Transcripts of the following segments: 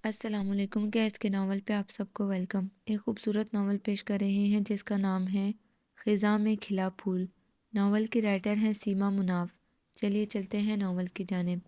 السلام علیکم۔ گیس کے ناول پہ آپ سب کو ویلکم۔ ایک خوبصورت ناول پیش کر رہے ہیں جس کا نام ہے خزاں میں کھلا پھول۔ ناول کی رائٹر ہیں سیما مناف۔ چلیے چلتے ہیں ناول کی جانب۔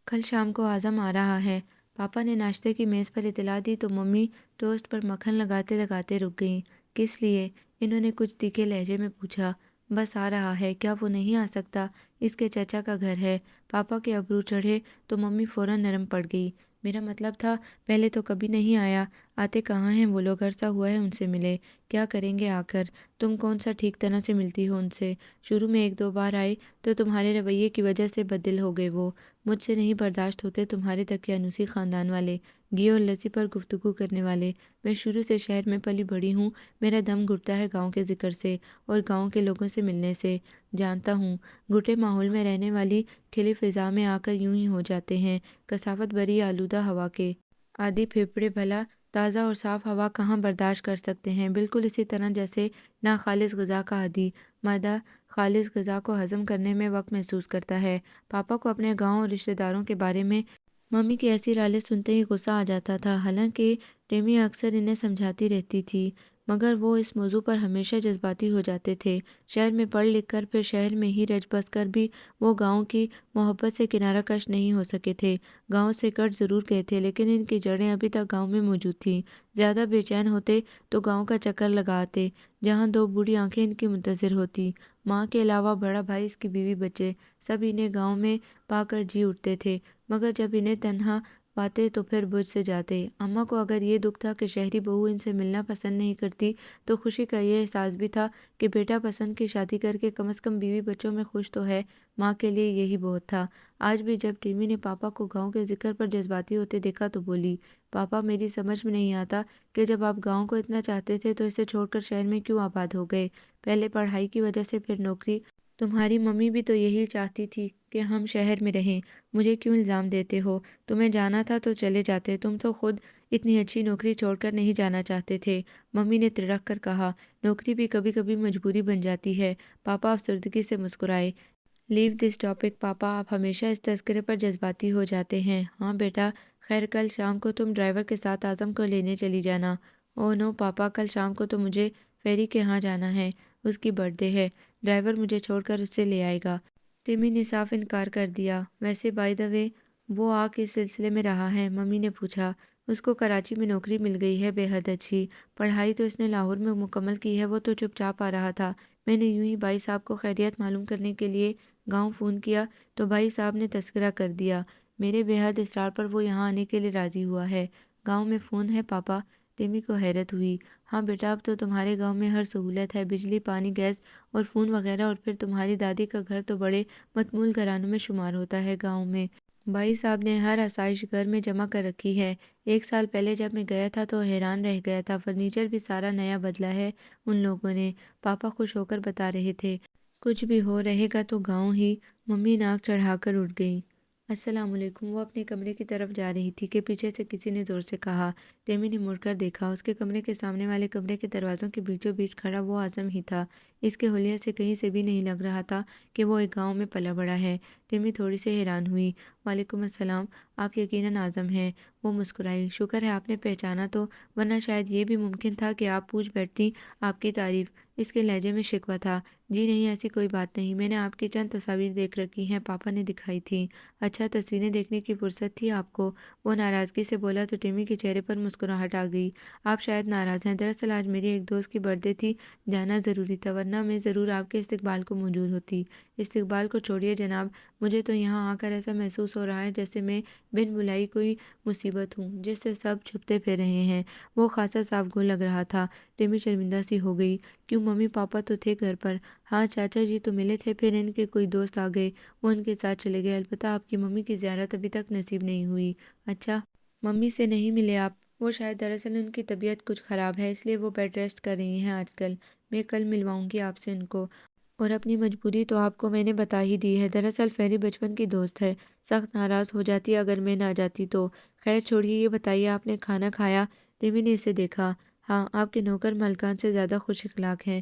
کل شام کو اعظم آ رہا ہے۔ پاپا نے ناشتے کی میز پر اطلاع دی تو ممی ٹوسٹ پر مکھن لگاتے لگاتے رک گئیں۔ کس لیے؟ انہوں نے کچھ تیکھے لہجے میں پوچھا۔ بس آ رہا ہے، کیا وہ نہیں آ سکتا؟ اس کے چچا کا گھر ہے۔ پاپا کے ابرو چڑھے تو ممی فوراً نرم پڑ گئی۔ میرا مطلب تھا پہلے تو کبھی نہیں آیا۔ آتے کہاں ہیں وہ لوگ؟ عرصہ ہوا ہے ان سے ملے۔ کیا کریں گے آ کر؟ تم کون سا ٹھیک طرح سے ملتی ہو ان سے؟ شروع میں ایک دو بار آئے تو تمہارے رویے کی وجہ سے بدل ہو گئے وہ۔ مجھ سے نہیں برداشت ہوتے تمہارے دقیانوسی خاندان والے، گھی اور لسی پر گفتگو کرنے والے۔ میں شروع سے شہر میں پلی بڑھی ہوں، میرا دم گھٹتا ہے گاؤں کے ذکر سے اور گاؤں کے لوگوں سے ملنے سے۔ جانتا ہوں، گھٹے ماحول میں رہنے والی کھلی فضا میں آ کر یوں ہی ہو جاتے ہیں، کثافت بھری آلودہ ہوا کے عادی پھیپھڑے بھلا تازہ اور صاف ہوا کہاں برداشت کر سکتے ہیں؟ بالکل اسی طرح جیسے ناخالص غذا کا عادی معدہ خالص غذا کو ہضم کرنے میں وقت محسوس کرتا ہے۔ پاپا کو اپنے گاؤں اور رشتہ داروں کے بارے میں ممی کی ایسی رالیں سنتے ہی غصہ آ جاتا تھا، حالانکہ ٹیمی اکثر انہیں سمجھاتی رہتی تھی، مگر وہ اس موضوع پر ہمیشہ جذباتی ہو جاتے تھے۔ شہر میں پڑھ لکھ کر پھر شہر میں ہی رچ بس کر بھی وہ گاؤں کی محبت سے کنارہ کش نہیں ہو سکے تھے۔ گاؤں سے کٹ ضرور گئے تھے لیکن ان کی جڑیں ابھی تک گاؤں میں موجود تھیں۔ زیادہ بے چین ہوتے تو گاؤں کا چکر لگا آتے، جہاں دو بوڑھی آنکھیں ان کی منتظر ہوتی۔ ماں کے علاوہ بڑا بھائی، اس کی بیوی بچے، سب انہیں گاؤں میں پا کر جی اٹھتے تھے، مگر جب انہیں تنہا پاتے تو پھر بجھ سے جاتے۔ اماں کو اگر یہ دکھ تھا کہ شہری بہو ان سے ملنا پسند نہیں کرتی، تو خوشی کا یہ احساس بھی تھا کہ بیٹا پسند کی شادی کر کے کم از کم بیوی بچوں میں خوش تو ہے۔ ماں کے لیے یہی بہت تھا۔ آج بھی جب ٹیمی نے پاپا کو گاؤں کے ذکر پر جذباتی ہوتے دیکھا تو بولی، پاپا میری سمجھ میں نہیں آتا کہ جب آپ گاؤں کو اتنا چاہتے تھے تو اسے چھوڑ کر شہر میں کیوں آباد ہو گئے؟ پہلے پڑھائی کی وجہ سے، پھر نوکری۔ تمہاری ممی بھی تو یہی چاہتی تھی کہ ہم شہر میں رہیں۔ مجھے کیوں الزام دیتے ہو؟ تمہیں جانا تھا تو چلے جاتے، تم تو خود اتنی اچھی نوکری چھوڑ کر نہیں جانا چاہتے تھے۔ ممی نے تڑک کر کہا، نوکری بھی کبھی کبھی مجبوری بن جاتی ہے۔ پاپا افسردگی سے مسکرائے۔ لیو دس ٹاپک پاپا، آپ ہمیشہ اس تذکرے پر جذباتی ہو جاتے ہیں۔ ہاں بیٹا، خیر کل شام کو تم ڈرائیور کے ساتھ اعظم کو لینے چلی جانا۔ اوہ نو پاپا، کل شام کو تو مجھے فیری کے ہاں جانا ہے، اس کی برتھ ڈے ہے۔ ڈرائیور مجھے چھوڑ کر اسے لے آئے گا۔ ٹیمی نے صاف انکار کر دیا۔ ویسے بائی دا وے وہ آ کس سلسلے میں رہا ہے؟ ممی نے پوچھا۔ اس کو کراچی میں نوکری مل گئی ہے، بے حد اچھی۔ پڑھائی تو اس نے لاہور میں مکمل کی ہے، وہ تو چپ چاپ آ رہا تھا۔ میں نے یوں ہی بھائی صاحب کو خیریت معلوم کرنے کے لیے گاؤں فون کیا تو بھائی صاحب نے تذکرہ کر دیا۔ میرے بے حد اصرار پر وہ یہاں آنے کے لیے راضی ہوا ہے۔ گاؤں میں فون ہے پاپا؟ ٹیمی کو حیرت ہوئی۔ ہاں بیٹا، اب تو تمہارے گاؤں میں ہر سہولت ہے، بجلی، پانی، گیس اور فون وغیرہ، اور پھر تمہاری دادی کا گھر تو بڑے متمول گھرانوں میں شمار ہوتا ہے گاؤں میں۔ بھائی صاحب نے ہر آسائش گھر میں جمع کر رکھی ہے۔ ایک سال پہلے جب میں گیا تھا تو حیران رہ گیا تھا، فرنیچر بھی سارا نیا بدلا ہے ان لوگوں نے، پاپا خوش ہو کر بتا رہے تھے۔ کچھ بھی ہو، رہے گا تو گاؤں ہی۔ ممی ناک چڑھا کر اٹھ گئی۔ السلام علیکم۔ وہ اپنے کمرے کی طرف جا رہی تھی کہ پیچھے سے کسی نے زور سے کہا۔ ٹیمی نے مڑ کر دیکھا، اس کے کمرے کے سامنے والے کمرے کے دروازوں کے بیچوں بیچ کھڑا وہ اعظم ہی تھا۔ اس کے حلیے سے کہیں سے بھی نہیں لگ رہا تھا کہ وہ ایک گاؤں میں پلا بڑا ہے۔ ٹیمی تھوڑی سی حیران ہوئی۔ وعلیکم السلام، آپ یقیناً اعظم ہیں۔ وہ مسکرائی۔ شکر ہے آپ نے پہچانا تو، ورنہ شاید یہ بھی ممکن تھا کہ آپ پوچھ بیٹھتی آپ کی تعریف۔ اس کے لہجے میں شکوہ تھا۔ جی نہیں، ایسی کوئی بات نہیں، میں نے آپ کی چند تصاویر دیکھ رکھی ہیں، پاپا نے دکھائی تھیں۔ اچھا، تصویریں دیکھنے کی فرصت تھی آپ کو؟ وہ ناراضگی سے بولا تو ٹیمی کے چہرے پر مسکراہٹ آ گئی۔ آپ شاید ناراض ہیں، دراصل آج میری ایک دوست کی برتھ ڈے تھی، جانا ضروری تھا، ورنہ میں ضرور آپ کے استقبال کو موجود ہوتی۔ استقبال کو چھوڑیے جناب، مجھے تو یہاں آ کر ایسا محسوس ہو رہا ہے جیسے میں بن بلائی کوئی مصیبت ہوں جس سے سب چھپتے پھر رہے ہیں۔ وہ خاصا صاف گو لگ رہا تھا۔ ٹیمی شرمندہ سی ہو گئی۔ کیوں، ممی پاپا تو تھے گھر پر؟ ہاں چاچا جی تو ملے تھے، پھر ان کے کوئی دوست آ گئے، وہ ان کے ساتھ چلے گئے، البتہ آپ کی ممی کی زیارت ابھی تک نصیب نہیں ہوئی۔ اچھا، ممی سے نہیں ملے آپ؟ وہ شاید دراصل ان کی طبیعت کچھ خراب ہے، اس لیے وہ بیڈ ریسٹ کر رہی ہیں آج کل۔ میں کل ملواؤں گی آپ سے ان کو۔ اور اپنی مجبوری تو آپ کو میں نے بتا ہی دی ہے، دراصل فیری بچپن کی دوست ہے، سخت ناراض ہو جاتی اگر میں نہ جاتی تو۔ خیر چھوڑیے، یہ بتائیے آپ نے کھانا کھایا؟ ٹیمی نے اسے دیکھا۔ ہاں، آپ کے نوکر ملکان سے زیادہ خوش اخلاق ہیں،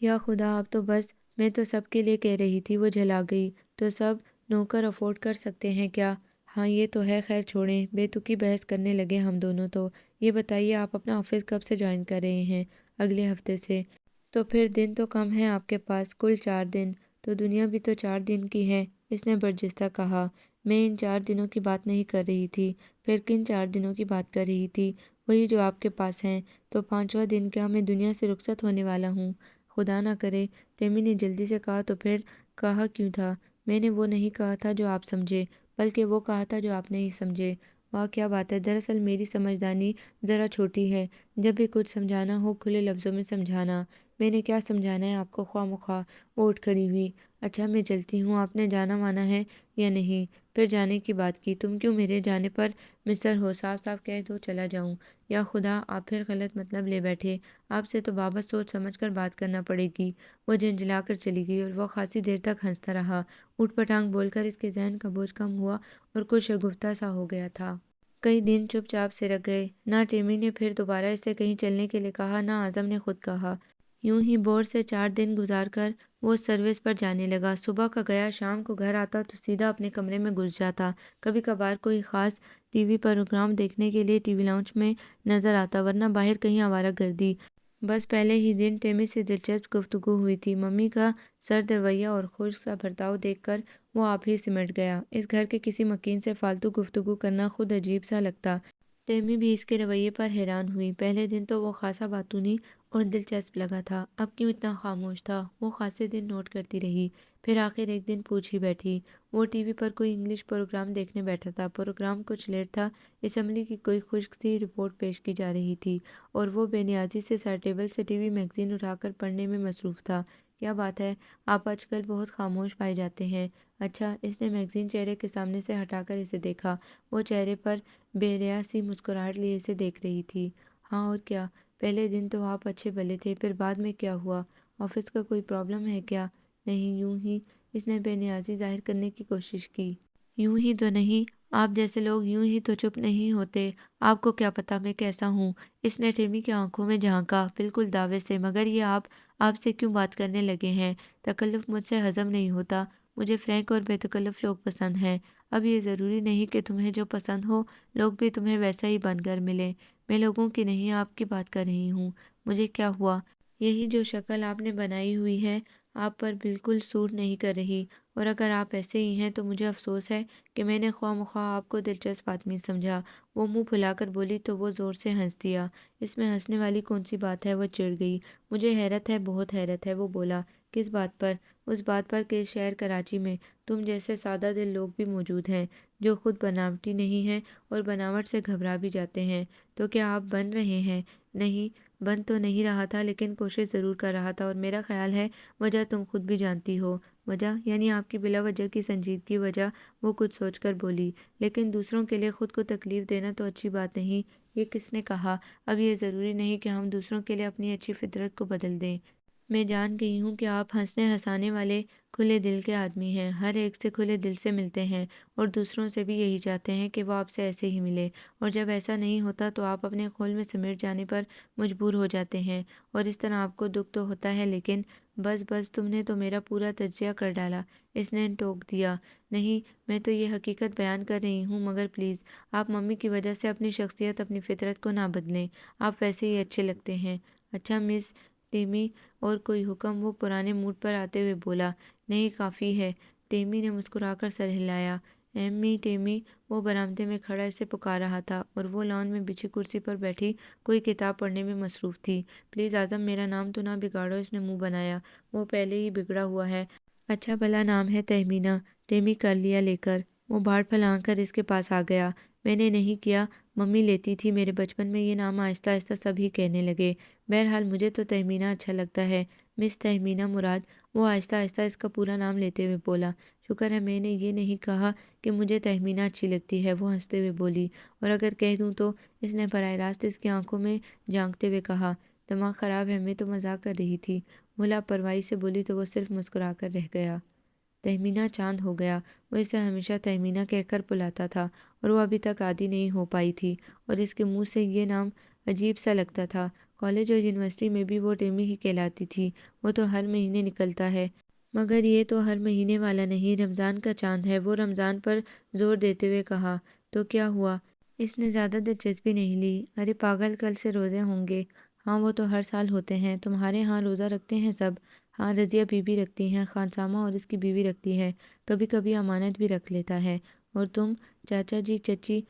یا خدا، اب تو بس، میں تو سب کے لیے کہہ رہی تھی، وہ جھلا گئی۔ تو سب نوکر افورڈ کر سکتے ہیں کیا؟ ہاں یہ تو ہے، خیر چھوڑیں، بے تکی بحث کرنے لگے ہم دونوں تو۔ یہ بتائیے آپ اپنا آفس کب سے جوائن کر رہے ہیں؟ اگلے ہفتے سے؟ تو پھر دن تو کم ہے آپ کے پاس، کل 4 دن۔ تو دنیا بھی تو 4 دن کی ہے، اس نے برجستہ کہا۔ میں ان 4 دنوں کی بات نہیں کر رہی تھی۔ پھر کن 4 دنوں کی بات کر رہی تھی؟ وہی جو آپ کے پاس ہیں۔ تو 5واں دن کیا میں دنیا سے رخصت ہونے والا ہوں؟ خدا نہ کرے، ٹیمی نے جلدی سے کہا۔ تو پھر کہا کیوں تھا؟ میں نے وہ نہیں کہا تھا جو آپ سمجھے، بلکہ وہ کہا تھا جو آپ نہیں سمجھے۔ واہ کیا بات ہے! دراصل میری سمجھدانی ذرا چھوٹی ہے، جب بھی کچھ سمجھانا ہو کھلے لفظوں میں سمجھانا۔ میں نے کیا سمجھانا ہے آپ کو خواہ مخواہ؟ وہ اٹھ کھڑی ہوئی۔ اچھا میں چلتی ہوں، آپ نے جانا مانا ہے یا نہیں؟ پھر جانے کی بات کی، تم کیوں میرے جانے پر مصر ہو؟ صاف صاف کہہ دو چلا جاؤں۔ یا خدا، آپ پھر غلط مطلب لے بیٹھے، آپ سے تو بابا سوچ سمجھ کر بات کرنا پڑے گی۔ وہ جھنجھلا کر چلی گئی اور وہ خاصی دیر تک ہنستا رہا۔ اوٹ پٹانگ بول کر اس کے ذہن کا بوجھ کم ہوا اور کچھ شگفتہ سا ہو گیا تھا۔ کئی دن چپ چاپ سے رہ گئے، نہ ٹیمی نے پھر دوبارہ اس سے کہیں چلنے کے لیے کہا، نہ اعظم نے خود کہا۔ یوں ہی بور سے 4 دن گزار کر وہ سروس پر جانے لگا۔ صبح کا گیا، شام کو گھر آتا تو سیدھا اپنے کمرے میں گھس جاتا۔ کبھی کبھار کوئی خاص ٹی وی پروگرام دیکھنے کے لیے ٹی وی لاؤنج میں نظر آتا، ورنہ باہر کہیں آوارہ گردی۔ بس پہلے ہی دن ٹیمی سے دلچسپ گفتگو ہوئی تھی۔ ممی کا سرد رویہ اور خشک سا برتاؤ دیکھ کر وہ آپ ہی سمٹ گیا۔ اس گھر کے کسی مکین سے فالتو گفتگو کرنا خود عجیب سا لگتا۔ ٹیمی بھی اس کے رویے پر حیران ہوئی۔ پہلے دن تو وہ خاصا باتونی اور دلچسپ لگا تھا، اب کیوں اتنا خاموش تھا؟ وہ خاصے دن نوٹ کرتی رہی، پھر آخر ایک دن پوچھ ہی بیٹھی۔ وہ ٹی وی پر کوئی انگلش پروگرام دیکھنے بیٹھا تھا۔ پروگرام کچھ لیٹ تھا، اسمبلی کی کوئی خشک سی رپورٹ پیش کی جا رہی تھی اور وہ بے نیازی سے سر ٹیبل سے ٹی وی میگزین اٹھا کر پڑھنے میں مصروف تھا۔ کیا بات ہے، آپ آج کل بہت خاموش پائے جاتے ہیں۔ اچھا، اس نے میگزین چہرے کے سامنے سے ہٹا کر اسے دیکھا۔ وہ چہرے پر بے ریا سی مسکراہٹ لیے اسے دیکھ رہی تھی۔ ہاں اور کیا، پہلے دن تو آپ اچھے بھلے تھے، پھر بعد میں کیا ہوا؟ آفس کا کوئی پرابلم ہے کیا؟ نہیں، یوں ہی۔ اس نے بے نیازی ظاہر کرنے کی کوشش کی۔ یوں ہی تو نہیں، آپ جیسے لوگ یوں ہی تو چپ نہیں ہوتے، آپ کو کیا پتا میں کیسا ہوں؟ اس نے ٹیمی کی آنکھوں میں جھانکا، بالکل دعوے سے۔ مگر یہ آپ سے کیوں بات کرنے لگے ہیں؟ تکلف مجھ سے ہضم نہیں ہوتا، مجھے فرینک اور بے تکلف لوگ پسند ہیں۔ اب یہ ضروری نہیں کہ تمہیں جو پسند ہو لوگ بھی تمہیں ویسا ہی بن کر ملیں۔ میں لوگوں کی نہیں، آپ کی بات کر رہی ہوں۔ مجھے کیا ہوا؟ یہی جو شکل آپ نے بنائی ہوئی ہے آپ پر بالکل سوٹ نہیں کر رہی، اور اگر آپ ایسے ہی ہیں تو مجھے افسوس ہے کہ میں نے خواہ مخواہ آپ کو دلچسپ آدمی سمجھا۔ وہ منہ پھلا کر بولی تو وہ زور سے ہنس دیا۔ اس میں ہنسنے والی کون سی بات ہے؟ وہ چڑ گئی۔ مجھے حیرت ہے، بہت حیرت ہے، وہ بولا۔ کس بات پر؟ اس بات پر کہ اس شہر کراچی میں تم جیسے سادہ دل لوگ بھی موجود ہیں، جو خود بناوٹی نہیں ہیں اور بناوٹ سے گھبرا بھی جاتے ہیں۔ تو کیا آپ بن رہے ہیں؟ نہیں، بن تو نہیں رہا تھا، لیکن کوشش ضرور کر رہا تھا، اور میرا خیال ہے وجہ تم خود بھی جانتی ہو۔ وجہ؟ یعنی آپ کی بلا وجہ کی سنجیدگی وجہ؟ وہ کچھ سوچ کر بولی۔ لیکن دوسروں کے لیے خود کو تکلیف دینا تو اچھی بات نہیں۔ یہ کس نے کہا؟ اب یہ ضروری نہیں کہ ہم دوسروں کے لیے اپنی اچھی فطرت کو بدل دیں۔ میں جان گئی ہوں کہ آپ ہنسنے ہنسانے والے کھلے دل کے آدمی ہیں، ہر ایک سے کھلے دل سے ملتے ہیں، اور دوسروں سے بھی یہی چاہتے ہیں کہ وہ آپ سے ایسے ہی ملے، اور جب ایسا نہیں ہوتا تو آپ اپنے خول میں سمیٹ جانے پر مجبور ہو جاتے ہیں، اور اس طرح آپ کو دکھ تو ہوتا ہے، لیکن بس بس، تم نے تو میرا پورا تجزیہ کر ڈالا، اس نے ٹوک دیا۔ نہیں، میں تو یہ حقیقت بیان کر رہی ہوں، مگر پلیز آپ ممی کی وجہ سے اپنی شخصیت، اپنی فطرت کو نہ بدلیں، آپ ویسے ہی اچھے لگتے ہیں۔ اچھا مس ٹیمی، اور کوئی حکم؟ وہ پرانے موڈ پر آتے ہوئے بولا۔ نہیں، کافی ہے۔ ٹیمی نے مسکرا کر سر ہلایا۔ ایمی، ٹیمی! وہ برآمدے میں کھڑا اسے پکار رہا تھا، اور وہ لان میں بچھی کرسی پر بیٹھی کوئی کتاب پڑھنے میں مصروف تھی۔ پلیز اعظم، میرا نام تو نہ بگاڑو، اس نے منہ بنایا۔ وہ پہلے ہی بگڑا ہوا ہے۔ اچھا بھلا نام ہے تہمینہ، ٹیمی کر لیا لے کر۔ وہ بھاڑ پھیلا کر اس کے پاس آ گیا۔ میں نے نہیں کیا، ممی لیتی تھی، میرے بچپن میں یہ نام آہستہ آہستہ سب ہی کہنے لگے۔ بہرحال مجھے تو تہمینہ اچھا لگتا ہے، مس تہمینہ مراد۔ وہ آہستہ آہستہ اس کا پورا نام لیتے ہوئے بولا۔ شکر ہے میں نے یہ نہیں کہا کہ مجھے تہمینہ اچھی لگتی ہے، وہ ہنستے ہوئے بولی۔ اور اگر کہہ دوں تو؟ اس نے براہ راست اس کی آنکھوں میں جھانکتے ہوئے کہا۔ دماغ خراب ہے، میں تو مذاق کر رہی تھی، وہ لاپرواہی سے بولی تو وہ صرف مسکرا کر رہ گیا۔ تہمینہ چاند ہو گیا، وہ اسے ہمیشہ تہمینہ کہہ کر بلاتا تھا، اور وہ ابھی تک عادی نہیں ہو پائی تھی، اور اس کے منہ سے یہ نام عجیب سا لگتا تھا۔ کالج اور یونیورسٹی میں بھی وہ ٹیمی ہی کہلاتی تھی۔ وہ تو ہر مہینے نکلتا ہے، مگر یہ تو ہر مہینے والا نہیں، رمضان کا چاند ہے۔ وہ رمضان پر زور دیتے ہوئے کہا۔ تو کیا ہوا؟ اس نے زیادہ دلچسپی نہیں لی۔ ارے پاگل، کل سے روزے ہوں گے۔ ہاں وہ تو ہر سال ہوتے ہیں۔ تمہارے ہاں روزہ رکھتے ہیں سب؟ ہاں رضیہ بی بی رکھتی ہیں، خانسامہ اور اس کی بیوی رکھتی ہے، کبھی کبھی امانت بھی رکھ لیتا ہے۔ اور تم چاچا جی چچی؟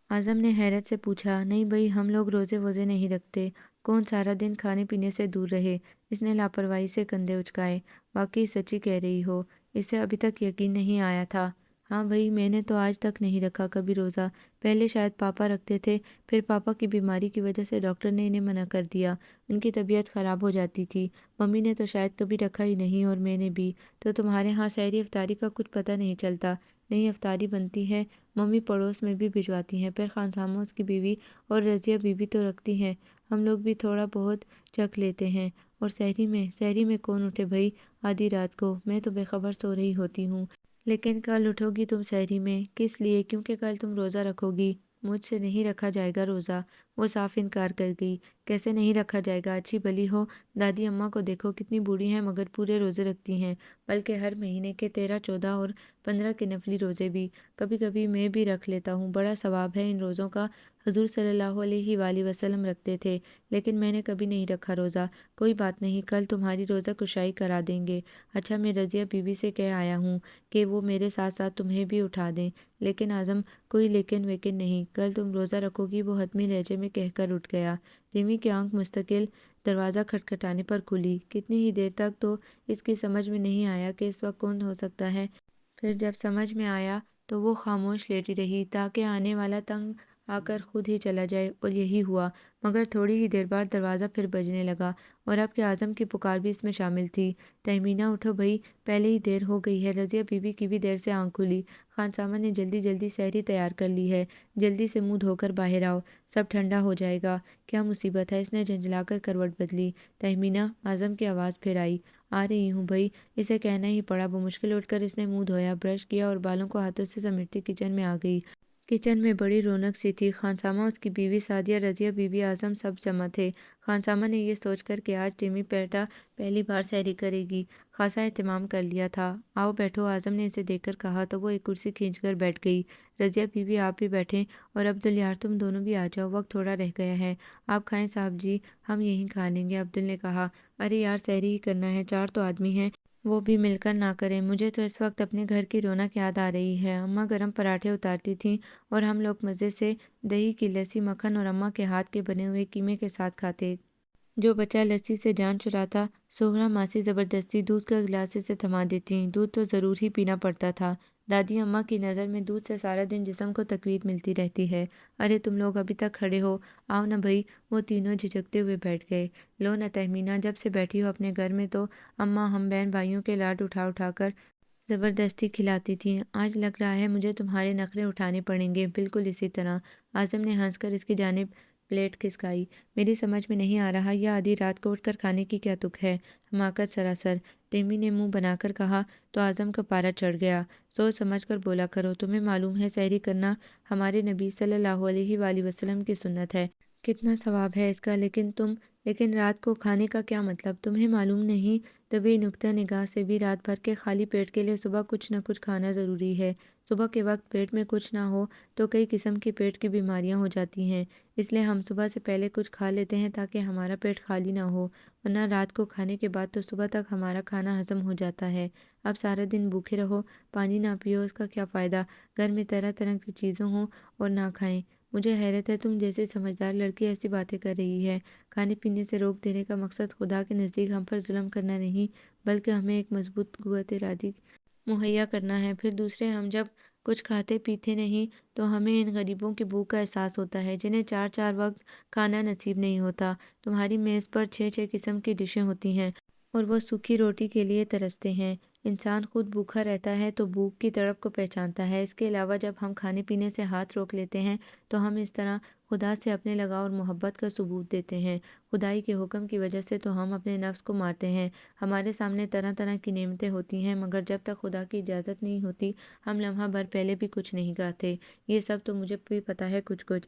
اعظم نے حیرت سے پوچھا۔ نہیں بھئی، ہم لوگ روزے ووزے نہیں رکھتے۔ کون سارا دن کھانے پینے سے دور رہے؟ اس نے لاپرواہی سے کندھے اچکائے۔ واقعی سچی کہہ رہی ہو؟ اسے ابھی تک یقین نہیں آیا تھا۔ ہاں بھئی، میں نے تو آج تک نہیں رکھا کبھی روزہ۔ پہلے شاید پاپا رکھتے تھے، پھر پاپا کی بیماری کی وجہ سے ڈاکٹر نے انہیں منع کر دیا، ان کی طبیعت خراب ہو جاتی تھی۔ ممی نے تو شاید کبھی رکھا ہی نہیں، اور میں نے بھی۔ تو تمہارے ہاں سحری افطاری کا کچھ پتہ نہیں چلتا؟ نہیں، افطاری بنتی ہے، ممی پڑوس میں بھی بھجواتی ہیں، پھر خانسامہ اس کی بیوی اور رضیہ بی بی تو رکھتی ہیں، ہم لوگ بھی تھوڑا بہت چکھ لیتے ہیں۔ اور سحری میں کون اٹھے بھئی آدھی رات کو؟ میں تو بے خبر سو رہی ہوتی ہوں۔ لیکن کل اٹھو گی تم سحری میں؟ کس لیے؟ کیونکہ کل تم روزہ رکھو گی۔ مجھ سے نہیں رکھا جائے گا روزہ۔ وہ صاف انکار کر گئی۔ کیسے نہیں رکھا جائے گا؟ اچھی بھلی ہو، دادی اماں کو دیکھو، کتنی بوڑھی ہیں مگر پورے روزے رکھتی ہیں، بلکہ ہر مہینے کے 13، 14 اور 15 کے نفلی روزے بھی۔ کبھی کبھی میں بھی رکھ لیتا ہوں، بڑا ثواب ہے ان روزوں کا۔ حضور صلی اللہ علیہ وآلہ وسلم رکھتے تھے، لیکن میں نے کبھی نہیں رکھا روزہ۔ کوئی بات نہیں، کل تمہاری روزہ کشائی کرا دیں گے۔ اچھا، میں رضیہ بی بی سے کہہ آیا ہوں کہ وہ میرے ساتھ ساتھ تمہیں بھی اٹھا دیں۔ لیکن اعظم، کوئی لیکن ویکن نہیں، کل تم روزہ رکھو گی، وہ حتمی لہجے میں کہہ کر اٹھ گیا۔ ریمی کی آنکھ مستقل دروازہ کھٹکھٹانے پر کھلی۔ کتنی ہی دیر تک تو اس کی سمجھ میں نہیں آیا کہ اس وقت کون ہو سکتا ہے۔ پھر جب سمجھ میں آیا تو وہ خاموش لیٹی رہی تاکہ آنے والا تنگ آ کر خود ہی چلا جائے، اور یہی ہوا۔ مگر تھوڑی ہی دیر بعد دروازہ پھر بجنے لگا، اور اب کہ اعظم کی پکار بھی اس میں شامل تھی۔ تہمینہ اٹھو بھئی، پہلے ہی دیر ہو گئی ہے۔ رضیہ بی بی کی بھی دیر سے آنکھ کھلی۔ خانسامہ نے جلدی جلدی سحری تیار کر لی ہے، جلدی سے منہ دھو کر باہر آؤ، سب ٹھنڈا ہو جائے گا۔ کیا مصیبت ہے؟ اس نے جھنجھلا کر کروٹ بدلی۔ تہمینہ، اعظم کی آواز پھر آئی۔ آ رہی ہوں بھئی، اسے کہنا ہی پڑا۔ بمشکل اٹھ کر اس نے منہ دھویا، برش کیا اور بالوں کو ہاتھوں سے سمیٹتی کچن میں آ گئی۔ کچن میں بڑی رونق سی تھی۔ خانسامہ، اس کی بیوی سعدیہ، رضیہ بی بی، اعظم سب جمع تھے۔ خانسامہ نے یہ سوچ کر کہ آج ٹیمی بیٹا پہلی بار سحری کرے گی، خاصا اہتمام کر لیا تھا۔ آؤ بیٹھو، اعظم نے اسے دیکھ کر کہا تو وہ ایک کرسی کھینچ کر بیٹھ گئی۔ رضیہ بی بی، آپ بھی بیٹھیں، اور عبدل یار تم دونوں بھی آ جاؤ، وقت تھوڑا رہ گیا ہے۔ آپ کھائیں صاحب جی، ہم یہیں کھا لیں گے، عبدل نے کہا۔ ارے یار، سحری ہی کرنا ہے، 4 تو آدمی ہیں، وہ بھی مل کر نہ کریں۔ مجھے تو اس وقت اپنے گھر کی رونق یاد آ رہی ہے۔ اماں گرم پراٹھے اتارتی تھیں اور ہم لوگ مزے سے دہی کی لسی، مکھن اور اماں کے ہاتھ کے بنے ہوئے قیمے کے ساتھ کھاتے۔ جو بچہ لسی سے جان چراتا، سغرا ماسی زبردستی دودھ کا گلاس اسے تھما دیتیں۔ دودھ تو ضرور ہی پینا پڑتا تھا۔ دادی اماں کی نظر میں دودھ سے سارا دن جسم کو تقویت ملتی رہتی ہے۔ ارے تم لوگ ابھی تک کھڑے ہو، آؤ نہ بھئی۔ وہ تینوں جھجکتے ہوئے بیٹھ گئے۔ لو نہ تہمینہ، جب سے بیٹھی ہو اپنے گھر میں تو اماں ہم بہن بھائیوں کے لاڈ اٹھا اٹھا کر زبردستی کھلاتی تھیں۔ آج لگ رہا ہے مجھے تمہارے نخرے اٹھانے پڑیں گے، بالکل اسی طرح۔ اعظم نے ہنس کر اس کی جانب پلیٹ کھسکائی۔ میری سمجھ میں نہیں آ رہا، یہ آدھی رات کو اٹھ کر کھانے کی کیا تک ہے؟ حماقت سراسر، ٹیمی نے منہ بنا کر کہا تو اعظم کا پارا چڑھ گیا۔ سوچ سمجھ کر بولا کرو، تمہیں معلوم ہے سحری کرنا ہمارے نبی صلی اللہ علیہ وآلہ وسلم کی سنت ہے، کتنا ثواب ہے اس کا۔ لیکن رات کو کھانے کا کیا مطلب، تمہیں معلوم نہیں؟ طبی نقطہ نگاہ سے بھی رات بھر کے خالی پیٹ کے لیے صبح کچھ نہ کچھ کھانا ضروری ہے۔ صبح کے وقت پیٹ میں کچھ نہ ہو تو کئی قسم کی پیٹ کی بیماریاں ہو جاتی ہیں، اس لیے ہم صبح سے پہلے کچھ کھا لیتے ہیں تاکہ ہمارا پیٹ خالی نہ ہو، ورنہ رات کو کھانے کے بعد تو صبح تک ہمارا کھانا ہضم ہو جاتا ہے۔ اب سارا دن بھوکے رہو، پانی نہ پیو، اس کا کیا فائدہ؟ گھر میں طرح طرح کی چیزیں ہوں اور نہ کھائیں۔ مجھے حیرت ہے تم جیسی سمجھدار لڑکی ایسی باتیں کر رہی ہے۔ کھانے پینے سے روک دینے کا مقصد خدا کے نزدیک ہم پر ظلم کرنا نہیں، بلکہ ہمیں ایک مضبوط قوت ارادی مہیا کرنا ہے۔ پھر دوسرے، ہم جب کچھ کھاتے پیتے نہیں تو ہمیں ان غریبوں کی بھوک کا احساس ہوتا ہے جنہیں 4 وقت کھانا نصیب نہیں ہوتا۔ تمہاری میز پر 6 قسم کی ڈشیں ہوتی ہیں اور وہ سوکھی روٹی کے لیے ترستے ہیں۔ انسان خود بھوکا رہتا ہے تو بھوک کی تڑپ کو پہچانتا ہے۔ اس کے علاوہ جب ہم کھانے پینے سے ہاتھ روک لیتے ہیں تو ہم اس طرح خدا سے اپنے لگاؤ اور محبت کا ثبوت دیتے ہیں۔ خدائی کے حکم کی وجہ سے تو ہم اپنے نفس کو مارتے ہیں۔ ہمارے سامنے طرح طرح کی نعمتیں ہوتی ہیں، مگر جب تک خدا کی اجازت نہیں ہوتی ہم لمحہ بھر پہلے بھی کچھ نہیں کھاتے۔ یہ سب تو مجھے بھی پتہ ہے کچھ کچھ۔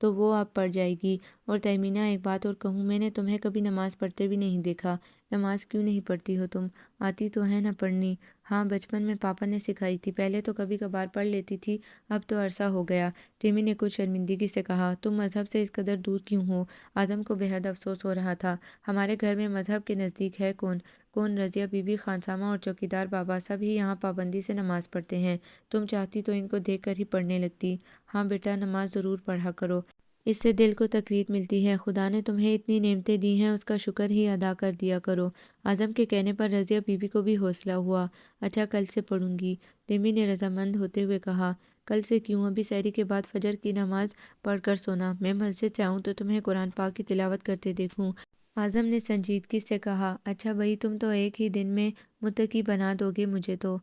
تو وہ اب پڑ جائے گی۔ اور تہمینہ ایک بات اور کہوں، میں نے تمہیں کبھی نماز پڑھتے بھی نہیں دیکھا۔ نماز کیوں نہیں پڑھتی ہو تم؟ آتی تو ہے نہ پڑھنی؟ ہاں بچپن میں پاپا نے سکھائی تھی، پہلے تو کبھی کبھار پڑھ لیتی تھی، اب تو عرصہ ہو گیا۔ ٹیمی نے کچھ شرمندگی سے کہا۔ تم مذہب سے اس قدر دور کیوں ہو؟ اعظم کو بے حد افسوس ہو رہا تھا۔ ہمارے گھر میں مذہب کے نزدیک ہے کون رضیہ بی بی، خانسامہ اور چوکیدار بابا سب ہی یہاں پابندی سے نماز پڑھتے ہیں۔ تم چاہتی تو ان کو دیکھ کر ہی پڑھنے لگتی۔ ہاں بیٹا، نماز ضرور پڑھا کرو، اس سے دل کو تقویت ملتی ہے۔ خدا نے تمہیں اتنی نعمتیں دی ہیں، اس کا شکر ہی ادا کر دیا کرو۔ اعظم کے کہنے پر رضیہ بی بی کو بھی حوصلہ ہوا۔ اچھا کل سے پڑھوں گی، ٹیمی نے رضامند ہوتے ہوئے کہا۔ کل سے کیوں؟ ابھی سحری کے بعد فجر کی نماز پڑھ کر سونا، میں مسجد سے آؤں تو تمہیں قرآن پاک کی تلاوت کرتے دیکھوں، اعظم نے سنجیدگی سے کہا۔ اچھا بھائی، تم تو ایک ہی دن میں متقی بنا دو گے مجھے تو۔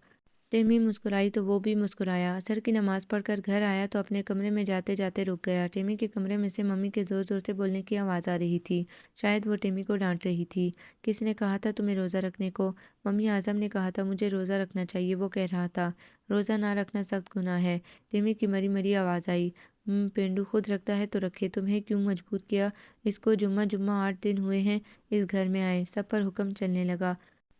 ٹیمی مسکرائی تو وہ بھی مسکرایا۔ عصر کی نماز پڑھ کر گھر آیا تو اپنے کمرے میں جاتے جاتے رک گیا۔ ٹیمی کے کمرے میں سے ممی کے زور زور سے بولنے کی آواز آ رہی تھی، شاید وہ ٹیمی کو ڈانٹ رہی تھی۔ کس نے کہا تھا تمہیں روزہ رکھنے کو؟ ممی، اعظم نے کہا تھا مجھے روزہ رکھنا چاہیے، وہ کہہ رہا تھا۔ روزہ نہ رکھنا سخت گناہ ہے، ٹیمی کی مری مری آواز آئی۔ پینڈو خود رکھتا ہے تو رکھے، تمہیں کیوں مجبور کیا اس کو؟ جمعہ 8 دن ہوئے ہیں اس گھر میں آئے، سب پر حکم چلنے لگا۔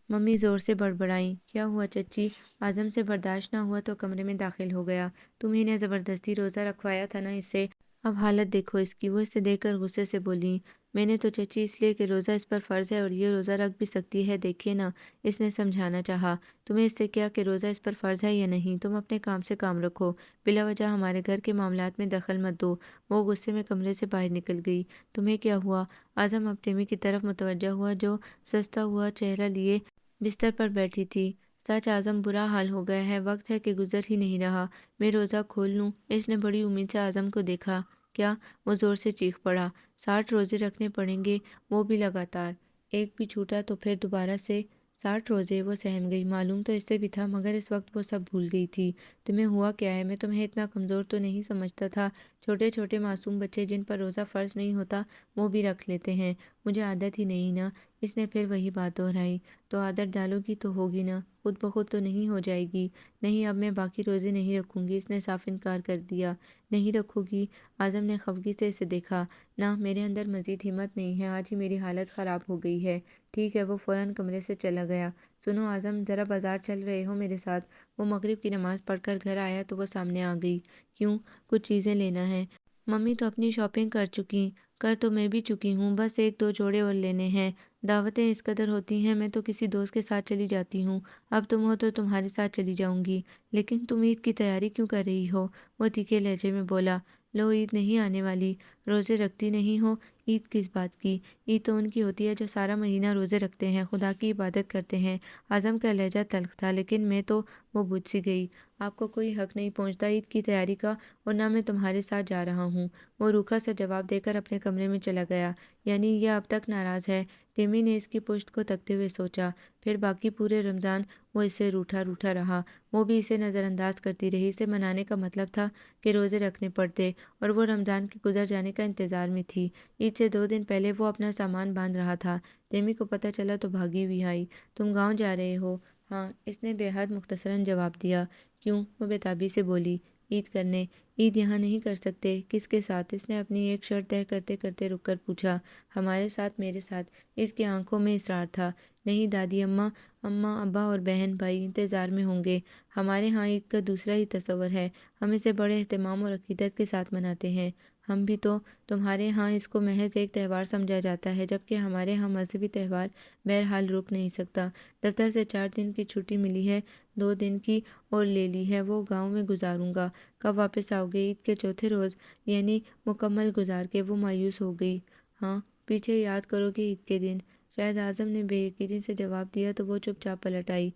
ممی زور سے بڑبڑائیں۔ کیا ہوا چچی؟ اعظم سے برداشت نہ ہوا تو کمرے میں داخل ہو گیا۔ تمہیں نے زبردستی روزہ رکھوایا تھا نا اس سے، اب حالت دیکھو اس کی۔ وہ اسے دیکھ کر غصے سے بولی۔ میں نے تو چچی اس لیے کہ روزہ اس پر فرض ہے اور یہ روزہ رکھ بھی سکتی ہے، دیکھیے نا، اس نے سمجھانا چاہا۔ تمہیں اس سے کیا کہ روزہ اس پر فرض ہے یا نہیں؟ تم اپنے کام سے کام رکھو، بلا وجہ ہمارے گھر کے معاملات میں دخل مت دو۔ وہ غصے میں کمرے سے باہر نکل گئی۔ تمہیں کیا ہوا؟ اعظم اب ٹیمی کی طرف متوجہ ہوا جو سستا ہوا چہرہ لیے بستر پر بیٹھی تھی۔ سچ اعظم، برا حال ہو گیا ہے، وقت ہے کہ گزر ہی نہیں رہا، میں روزہ کھول لوں؟ اس نے بڑی امید سے اعظم کو دیکھا۔ کیا؟ وہ زور سے چیخ پڑا۔ 60 روزے رکھنے پڑیں گے، وہ بھی لگاتار، ایک بھی چھوٹا تو پھر دوبارہ سے 60 روزے؟ وہ سہم گئی، معلوم تو اس سے بھی تھا مگر اس وقت وہ سب بھول گئی تھی۔ تمہیں ہوا کیا ہے؟ میں تمہیں اتنا کمزور تو نہیں سمجھتا تھا، چھوٹے چھوٹے معصوم بچے جن پر روزہ فرض نہیں ہوتا وہ بھی رکھ لیتے ہیں، مجھے عادت ہی نہیں نا۔ اس نے پھر وہی بات دہرائی۔ تو عادت ڈالو گی تو ہوگی نا، خود بخود تو نہیں ہو جائے گی۔ نہیں، اب میں باقی روزے نہیں رکھوں گی، اس نے صاف انکار کر دیا۔ نہیں رکھو گی؟ اعظم نے خفگی سے اسے دیکھا۔ نہ، میرے اندر مزید ہمت نہیں ہے، آج ہی میری حالت خراب ہو گئی ہے۔ ٹھیک ہے، وہ فوراً کمرے سے چلا گیا۔ سنو اعظم، ذرا بازار چل رہے ہو میرے ساتھ؟ وہ مغرب کی نماز پڑھ کر گھر آیا تو وہ سامنے آ گئی۔ کیوں؟ کچھ چیزیں لینا ہے۔ ممی تو اپنی شاپنگ کر تو میں بھی چکی ہوں، بس ایک دو جوڑے اور لینے ہیں۔ دعوتیں اس قدر ہوتی ہیں، میں تو کسی دوست کے ساتھ چلی جاتی ہوں، اب تم ہو تو تمہارے ساتھ چلی جاؤں گی۔ لیکن تم عید کی تیاری کیوں کر رہی ہو؟ وہ تیکھے لہجے میں بولا۔ لو، عید نہیں آنے والی، روزے رکھتی نہیں ہو؟ عید کس بات کی؟ عید تو ان کی ہوتی ہے جو سارا مہینہ روزے رکھتے ہیں، خدا کی عبادت کرتے ہیں۔ اعظم کا لہجہ تلخ تھا، لیکن میں تو… وہ بجھ سی گئی۔ آپ کو کوئی حق نہیں پہنچتا عید کی تیاری کا، اور نہ میں تمہارے ساتھ جا رہا ہوں۔ وہ روکھا سا جواب دے کر اپنے کمرے میں چلا گیا۔ یعنی یہ اب تک ناراض ہے؟ ٹیمی نے اس کی پشت کو تکتے ہوئے سوچا۔ پھر باقی پورے رمضان وہ اس سے روٹھا روٹھا رہا، وہ بھی اسے نظر انداز کرتی رہی۔ اسے منانے کا مطلب تھا کہ روزے رکھنے پڑتے، اور وہ رمضان کے گزر جانے کا انتظار میں تھی۔ عید سے 2 دن پہلے وہ اپنا سامان باندھ رہا تھا، ٹیمی کو پتہ چلا تو بھاگی ہوئی آئی۔ تم گاؤں جا رہے ہو؟ ہاں، اس نے بے حد مختصراً جواب دیا۔ کیوں؟ وہ بے تابی سے بولی۔ عید کرنے۔ عید یہاں نہیں کر سکتے؟ کس کے ساتھ؟ اس نے اپنی ایک شرط طے کرتے کرتے رک کر پوچھا۔ ہمارے ساتھ، میرے ساتھ۔ اس کی آنکھوں میں اصرار تھا۔ نہیں دادی اماں، ابا اور بہن بھائی انتظار میں ہوں گے۔ ہمارے ہاں عید کا دوسرا ہی تصور ہے، ہم اسے بڑے اہتمام اور عقیدت کے ساتھ مناتے ہیں۔ ہم بھی تو… تمہارے ہاں اس کو محض ایک تہوار سمجھا جاتا ہے، جبکہ ہمارے ہاں مذہبی تہوار بہرحال رک نہیں سکتا۔ دفتر سے 4 دن کی چھٹی ملی ہے، 2 دن کی اور لے لی ہے، وہ گاؤں میں گزاروں گا۔ کب واپس آؤ گے؟ عید کے چوتھے روز، یعنی مکمل گزار کے۔ وہ مایوس ہو گئی۔ ہاں، پیچھے یاد کرو کہ عید کے دن… شاید اعظم نے بے یقینی سے جواب دیا تو وہ چپ چاپ پلٹ آئی۔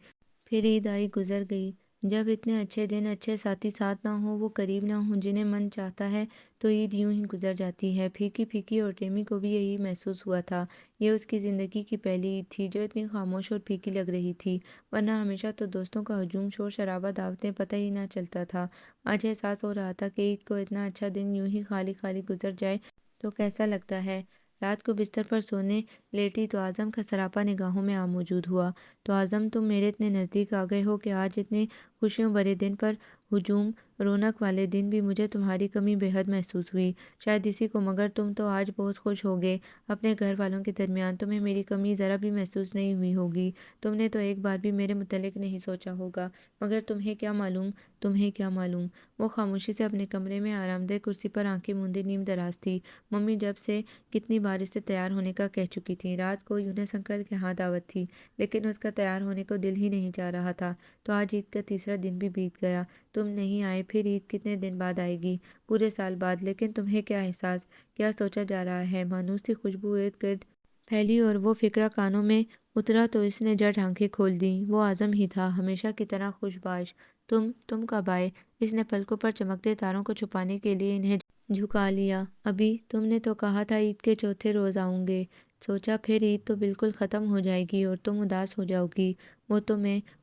پھر عید آئی، گزر گئی۔ جب اتنے اچھے دن، اچھے ساتھی ساتھ نہ ہوں، وہ قریب نہ ہوں جنہیں من چاہتا ہے، تو عید یوں ہی گزر جاتی ہے، پھیکی پھیکی۔ اور ٹیمی کو بھی یہی محسوس ہوا تھا۔ یہ اس کی زندگی کی پہلی عید تھی جو اتنی خاموش اور پھیکی لگ رہی تھی، ورنہ ہمیشہ تو دوستوں کا ہجوم، شور شرابہ، دعوتیں، پتہ ہی نہ چلتا تھا۔ آج احساس ہو رہا تھا کہ عید کو اتنا اچھا دن یوں ہی خالی خالی گزر جائے تو کیسا لگتا ہے۔ رات کو بستر پر سونے لیٹی تو اعظم کا سراپا نگاہوں میں موجود ہوا۔ تو اعظم تم میرے اتنے نزدیک آ گئے ہو کہ آج اتنے خوشیوں بھرے دن پر ہجوم رونق والے دن بھی مجھے تمہاری کمی بے حد محسوس ہوئی، شاید اسی کو، مگر تم تو آج بہت خوش ہوگے اپنے گھر والوں کے درمیان، تمہیں میری کمی ذرا بھی محسوس نہیں ہوئی ہوگی، تم نے تو ایک بار بھی میرے متعلق نہیں سوچا ہوگا، مگر تمہیں کیا معلوم، تمہیں کیا معلوم۔ وہ خاموشی سے اپنے کمرے میں آرام دہ کرسی پر آنکھیں موندے نیم دراز تھی۔ ممی جب سے کتنی بار اسے تیار ہونے کا کہہ چکی تھیں۔ رات کو یونس انکل کے ہاں دعوت تھی، لیکن اس کا تیار ہونے کو دل ہی نہیں چاہ رہا تھا۔ تو آج عید کا تیسرا دن بھی بیت گیا، تم نہیں آئے، پھر عید کتنے دن بعد آئے گی؟ پورے سال بعد۔ لیکن تمہیں کیا احساس، کیا سوچا جا رہا ہے؟ مانوس سی خوشبو ارد گرد پھیلی اور وہ فکرہ کانوں میں اترا تو اس نے جھٹ آنکھیں کھول دیں۔ وہ اعظم ہی تھا، ہمیشہ کی طرح خوش باش۔ تم کب آئے؟ اس نے پلکوں پر چمکتے تاروں کو چھپانے کے لیے انہیں جھکا لیا۔ ابھی، تم نے تو کہا تھا عید کے چوتھے روز آؤں گے، سوچا پھر عید تو بالکل ختم ہو جائے گی اور تم اداس ہو جاؤ گی۔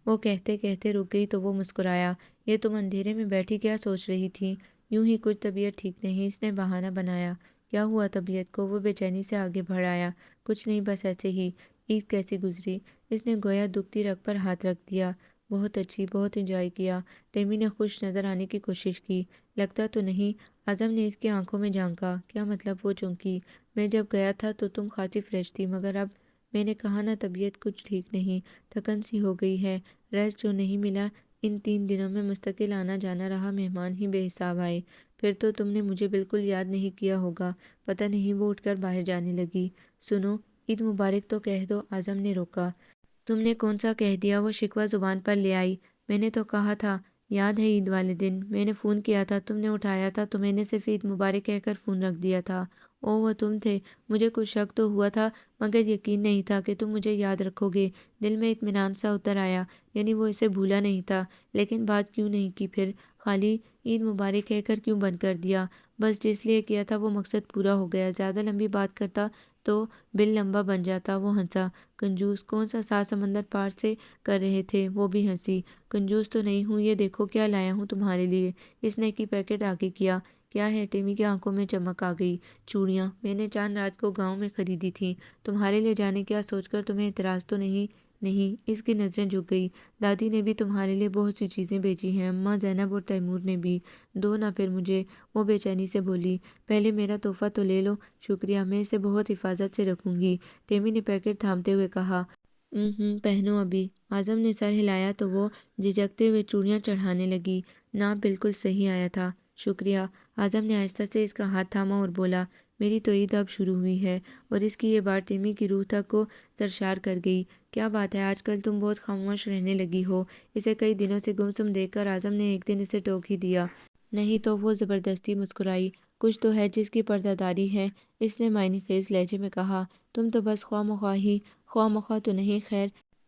وہ کہتے کہتے رک گئی تو وہ مسکرایا۔ یہ تم اندھیرے میں بیٹھی کیا سوچ رہی تھی؟ یوں ہی، کچھ طبیعت ٹھیک نہیں، اس نے بہانہ بنایا۔ کیا ہوا طبیعت کو؟ وہ بے چینی سے آگے بڑھ آیا۔ کچھ نہیں، بس ایسے ہی۔ عید کیسی گزری؟ اس نے گویا دکھتی رگ پر ہاتھ رکھ دیا۔ بہت اچھی، بہت انجوائے کیا۔ ٹیمی نے خوش نظر آنے کی کوشش کی۔ لگتا تو نہیں؟ اعظم نے اس کی آنکھوں میں جھانکا۔ کیا مطلب؟ وہ چونکی۔ میں جب گیا تھا تو تم خاصی فریش تھی، مگر اب؟ میں نے کہا نا، طبیعت کچھ ٹھیک نہیں، تھکن سی ہو گئی ہے، ریسٹ جو نہیں ملا۔ ان 3 دنوں میں مستقل آنا جانا رہا، مہمان ہی بے حساب آئے۔ پھر تو تم نے مجھے بالکل یاد نہیں کیا ہوگا۔ پتہ نہیں۔ وہ اٹھ کر باہر جانے لگی۔ سنو، عید مبارک تو کہہ دو، اعظم نے روکا۔ تم نے کون سا کہہ دیا؟ وہ شکوہ زبان پر لے آئی۔ میں نے تو کہا تھا، یاد ہے عید والے دن میں نے فون کیا تھا، تم نے اٹھایا تھا تو میں نے صرف عید مبارک کہہ کر فون رکھ دیا تھا۔ اوہ، وہ تم تھے۔ مجھے کچھ شک تو ہوا تھا، مگر یقین نہیں تھا کہ تم مجھے یاد رکھو گے۔ دل میں اطمینان سا اتر آیا، یعنی وہ اسے بھولا نہیں تھا۔ لیکن بات کیوں نہیں کی پھر؟ خالی عید مبارک کہہ کر کیوں بند کر دیا؟ بس جس لیے کیا تھا وہ مقصد پورا ہو گیا۔ زیادہ لمبی بات کرتا تو بل لمبا بن جاتا۔ وہ ہنسا۔ کنجوس، کون سا 7 سمندر پار سے کر رہے تھے؟ وہ بھی ہنسی۔ کنجوس تو نہیں ہوں، یہ دیکھو کیا لایا ہوں تمہارے لیے۔ اس نے کی پیکٹ آگے کیا۔ کیا ہے؟ ٹیمی کی آنکھوں میں چمک آ گئی۔ چوڑیاں، میں نے چاند رات کو گاؤں میں خریدی تھیں، تمہارے لے جانے کیا سوچ کر تمہیں اعتراض تو نہیں؟ نہیں۔ اس کی نظریں جھک گئی۔ دادی نے بھی تمہارے لیے بہت سی چیزیں بھیجی ہیں، اماں، زینب اور تیمور نے بھی۔ دو نا پھر مجھے، وہ بے چینی سے بولی۔ پہلے میرا تحفہ تو لے لو۔ شکریہ، میں اسے بہت حفاظت سے رکھوں گی، ٹیمی نے پیکٹ تھامتے ہوئے کہا۔ پہنو ابھی۔ اعظم نے سر ہلایا تو وہ جھجکتے ہوئے چوڑیاں چڑھانے لگی۔ ناپ بالکل صحیح آیا تھا۔ شکریہ۔ اعظم نے آہستہ سے اس کا ہاتھ تھاما اور بولا، میری تو عید اب شروع ہوئی ہے۔ اور اس کی یہ بات ٹیمی کی روح تک کو سرشار کر گئی۔ کیا بات ہے، آج کل تم بہت خاموش رہنے لگی ہو؟ اسے کئی دنوں سے گمسم دیکھ کر اعظم نے ایک دن اسے ٹوک ہی دیا۔ نہیں تو، وہ زبردستی مسکرائی۔ کچھ تو ہے جس کی پردہ داری ہے، اس نے معنی خیز لہجے میں کہا۔ تم تو بس خواہ مخواہ ہی، خواہ مخواہ تو نہیں، خیر